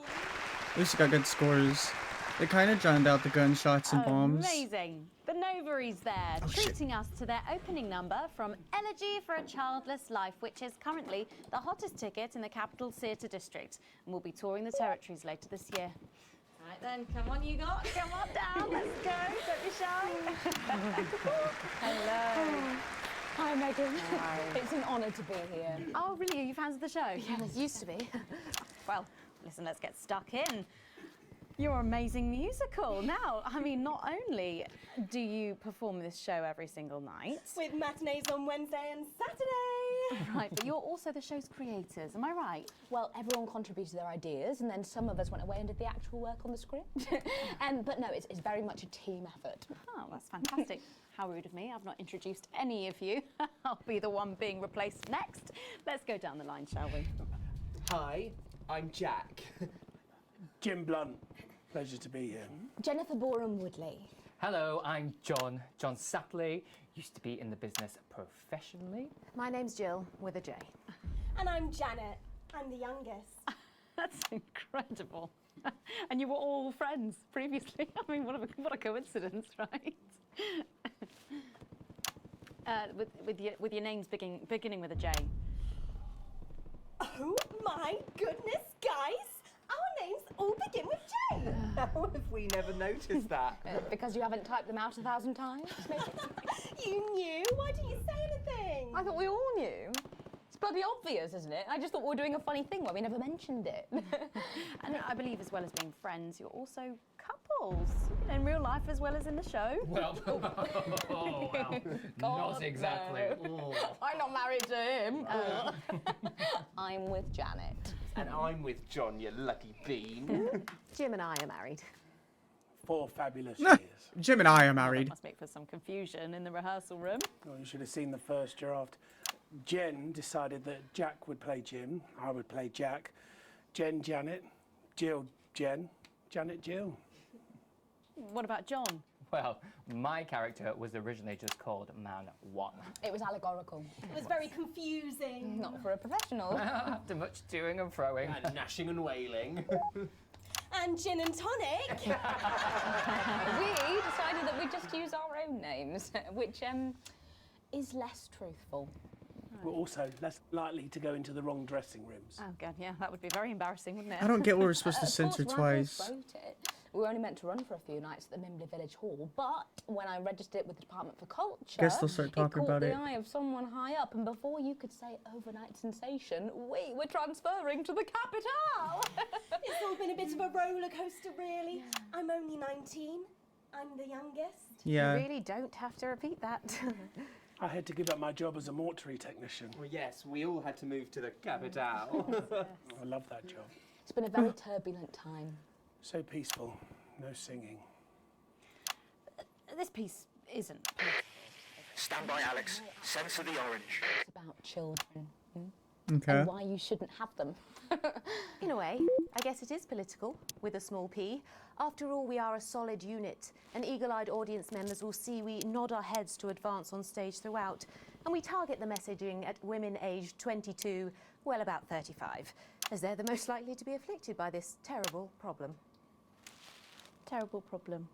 At least you got good scores. They kind of drowned out the gunshots and bombs. Amazing. The Novaries there, treating us to their opening number from Elegy for a Childless Life, which is currently the hottest ticket in the Capital Theatre District, and will be touring the territories later this year. Right then, come on you lot, come on down, let's go, don't be shy. Hello. Hi, Megan. Hi. It's an honour to be here. Oh, really? Are you fans of the show? Yes. Used to be. Well, listen, let's get stuck in. Your amazing musical. Now, I mean, not only do you perform this show every single night, with matinees on Wednesday and Saturday. right, but you're also the show's creators, am I right? Well, everyone contributed their ideas, and then some of us went away and did the actual work on the script. But no, it's very much a team effort. Oh, that's fantastic. How rude of me. I've not introduced any of you. I'll be the one being replaced next. Let's go down the line, shall we? Hi, I'm Jack. Jim Blunt. Pleasure to be here. Jennifer Boreham Woodley. Hello, I'm John Sapley. Used to be in the business professionally. My name's Jill, with a J. And I'm Janet. I'm the youngest. That's incredible. And you were all friends previously. I mean, what a coincidence, right? With your names beginning with a J. Oh my goodness, guys! Our names all begin with J. How have we never noticed that? Because you haven't typed them out 1,000 times, maybe? You knew? Why didn't you say anything? I thought we all knew. It's bloody obvious, isn't it? I just thought we were doing a funny thing where we never mentioned it. And I believe as well as being friends, you're also couples, you know, in real life as well as in the show. Well, oh, well, not exactly. No. I'm not married to him. I'm with Janet. And I'm with John, you lucky bean. Jim and I are married. 4 fabulous years. Jim and I are married. That must make for some confusion in the rehearsal room. Well, you should have seen the first draft. Jen decided that Jack would play Jim, I would play Jack, Jen Janet, Jill Jen, Janet Jill. What about John? Well, my character was originally just called Man 1. It was allegorical. It was very confusing. Not for a professional. After much toing and froing. And gnashing and wailing. And gin and tonic. We decided that we'd just use our own names, which is less truthful. We're also less likely to go into the wrong dressing rooms. Oh, God, yeah, that would be very embarrassing, wouldn't it? I don't get what we're supposed to Of censor course, when I first twice. wrote it, we were only meant to run for a few nights at the Mimbley Village Hall, but when I registered it with the Department for Culture, Guess they'll start talking it caught about the it. eye of someone high up, and before you could say overnight sensation, we were transferring to the capital. It's all been a bit of a roller coaster, really. I'm only 19. I'm the youngest. Yeah. You really don't have to repeat that. I had to give up my job as a mortuary technician. Well, yes, we all had to move to the capital. I love that job. It's been a very turbulent time. So peaceful, no singing. This piece isn't. Stand by, Alex. Censor the orange. It's about children. Okay. And why you shouldn't have them. In a way, I guess it is political, with a small p. After all, we are a solid unit, and eagle-eyed audience members will see we nod our heads to advance on stage throughout, and we target the messaging at women aged 22, well, about 35, as they're the most likely to be afflicted by this terrible problem. Terrible problem.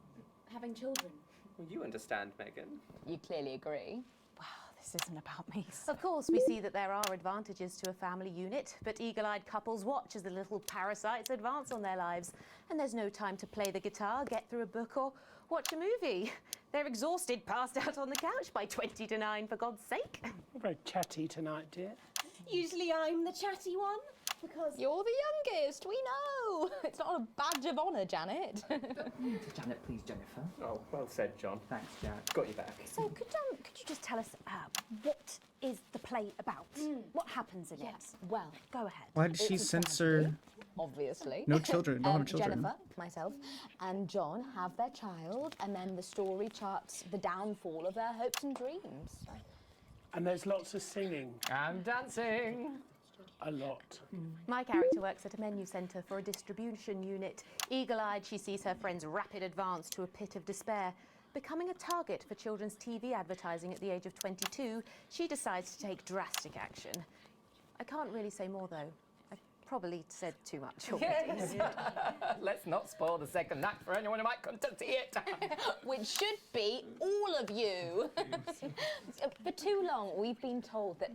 Having children. Well, you understand, Megan. You clearly agree. This isn't about me. Of course, we see that there are advantages to a family unit, but eagle-eyed couples watch as the little parasites advance on their lives, and there's no time to play the guitar, get through a book, or watch a movie. They're exhausted, passed out on the couch by 20 to 9, for God's sake. You're very chatty tonight, dear. Usually I'm the chatty one, because... You're the youngest, we know. It's not a badge of honour, Janet. Janet, please, Jennifer. Oh, well said, John. Thanks, Jack. Got you back. So, could you just tell us what is the play about? What happens in it? Well, go ahead. Why did she censor? Obviously. No children. Don't have children. Jennifer, myself, and John have their child, and then the story charts the downfall of their hopes and dreams. And there's lots of singing. And dancing. A lot. My character works at a menu centre for a distribution unit. Eagle-eyed, she sees her friend's rapid advance to a pit of despair. Becoming a target for children's TV advertising at the age of 22, she decides to take drastic action. I can't really say more, though. I've probably said too much already. Yes. Let's not spoil the second act for anyone who might come to see it. Which should be all of you. For too long, we've been told that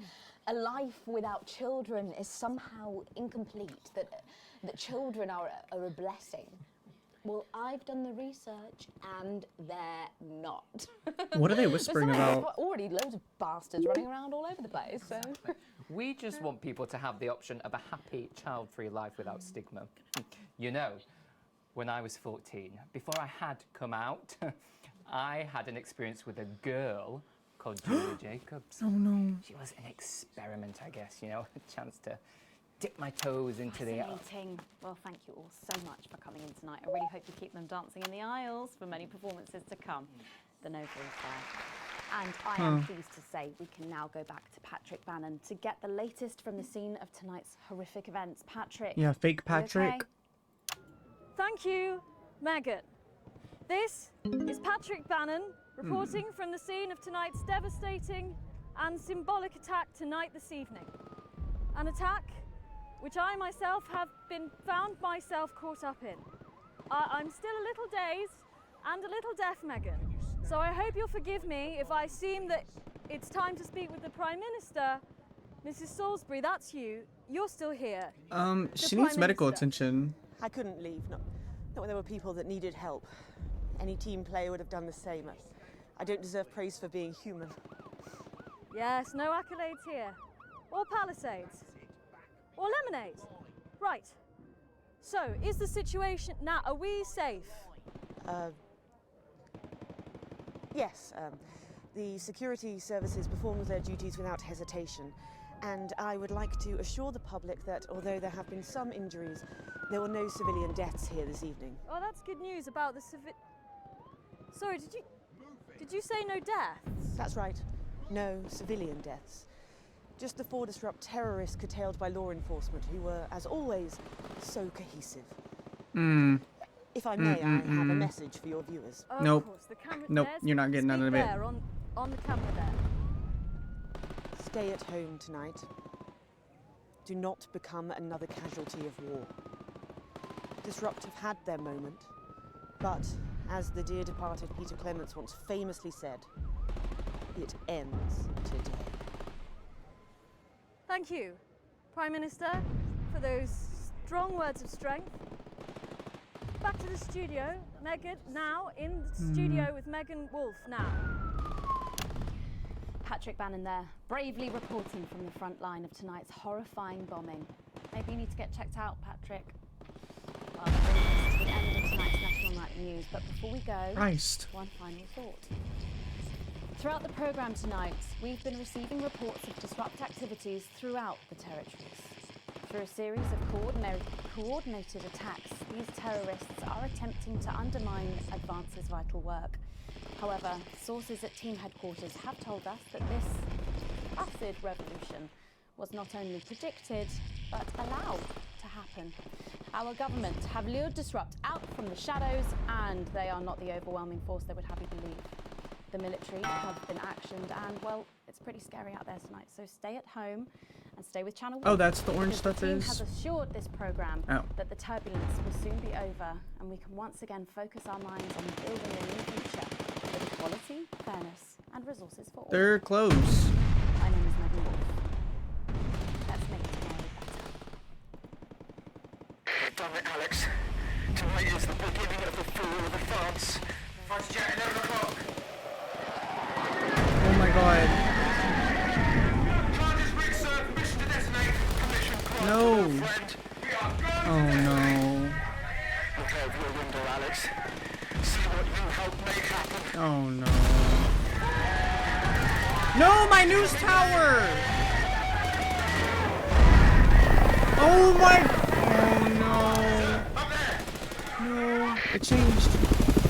a life without children is somehow incomplete, that children are a blessing. Well, I've done the research, and they're not. What are they whispering Besides, about? there's already loads of bastards running around all over the place, so... We just want people to have the option of a happy, child-free life without stigma. You know, when I was 14, before I had come out, I had an experience with a girl called Julia Jacobs. Oh, no. She was an experiment, I guess, you know, a chance to dip my toes into the... Fascinating. Well, thank you all so much for coming in tonight. I really hope you keep them dancing in the aisles for many performances to come. The Nova is there. And I am pleased to say we can now go back to Patrick Bannon to get the latest from the scene of tonight's horrific events. Patrick. Yeah, fake you okay? Patrick. Thank you, Megan. This is Patrick Bannon reporting from the scene of tonight's devastating and symbolic attack tonight this evening. An attack which I myself have been found myself caught up in. I'm still a little dazed and a little deaf, Megan. So I hope you'll forgive me if I seem that it's time to speak with the Prime Minister. Mrs. Salisbury, that's you. You're still here. She needs medical attention. I couldn't leave, not when there were people that needed help. Any team player would have done the same. I don't deserve praise for being human. Yes, no accolades here. Or Palisades. Or lemonade. Right. So, is the situation... Now, are we safe? Yes. The security services performed their duties without hesitation. And I would like to assure the public that although there have been some injuries, there were no civilian deaths here this evening. Oh, that's good news about the Sorry, did you say no deaths? That's right. No civilian deaths. Just the 4 Disrupt terrorists curtailed by law enforcement, who were, as always, so cohesive. If I may, I have a message for your viewers. Of course, the camera. Nope, you're not getting none of it. There, on the camera there. Stay at home tonight. Do not become another casualty of war. Disrupt have had their moment, but as the dear departed Peter Clements once famously said, it ends today. Thank you, Prime Minister, for those strong words of strength. Back to the studio. Megan, now in the studio with Megan Wolf now. Patrick Bannon there, bravely reporting from the front line of tonight's horrifying bombing. Maybe you need to get checked out, Patrick. Well, that brings us to the end of tonight's National Night News, but before we go, Christ. one final thought. Throughout the programme tonight, we've been receiving reports of disrupt activities throughout the territories. Through a series of coordinated attacks, these terrorists are attempting to undermine Advance's vital work. However, sources at team headquarters have told us that this acid revolution was not only predicted, but allowed to happen. Our government have lured Disrupt out from the shadows, and they are not the overwhelming force they would have you believe. The military have been actioned, and, well, it's pretty scary out there tonight, so stay at home and stay with Channel 1. Oh, that's the orange stuff The team is? has assured this programme Oh. that the turbulence will soon be over, and we can once again focus our minds on building a new future with equality, fairness, and resources for all. They're close. My name is Megan Wolf. Let's make tomorrow better. You've done it, Alex. Tonight is the beginning of the fall of France. Fighter jet, 11 o'clock. Oh my god. No. Oh no. Look over your window, Alex. See what you helped make happen. Oh no. No, my news tower! Oh my. Oh no. No. It changed.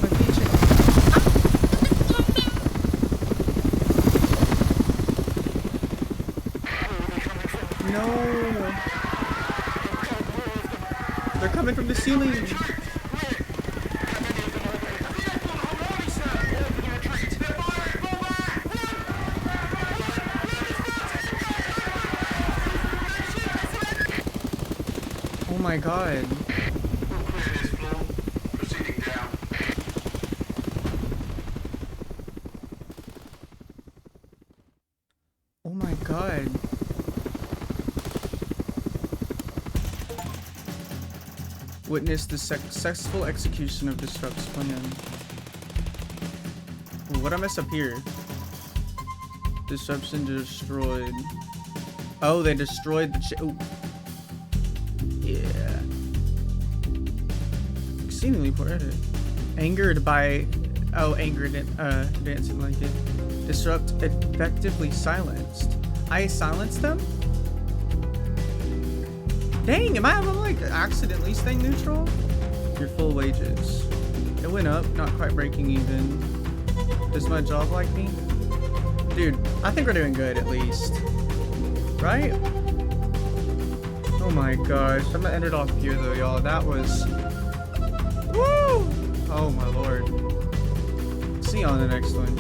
My feet changed. No. They're coming from the ceiling. Oh my god. Oh my god. Witness the successful execution of Disrupt's plan. Ooh, what I mess up here? Disruption destroyed. Oh, they destroyed the ooh. Yeah. Exceedingly poor edit. Angered by... Oh, angered dancing like it. Disrupt effectively silenced. I silenced them? Dang, am I like accidentally staying neutral? Your full wages. It went up, not quite breaking even. Does my job like me? Dude, I think we're doing good at least. Right? Oh my gosh, I'm gonna end it off here though, y'all. That was... Woo! Oh my lord. See you on the next one.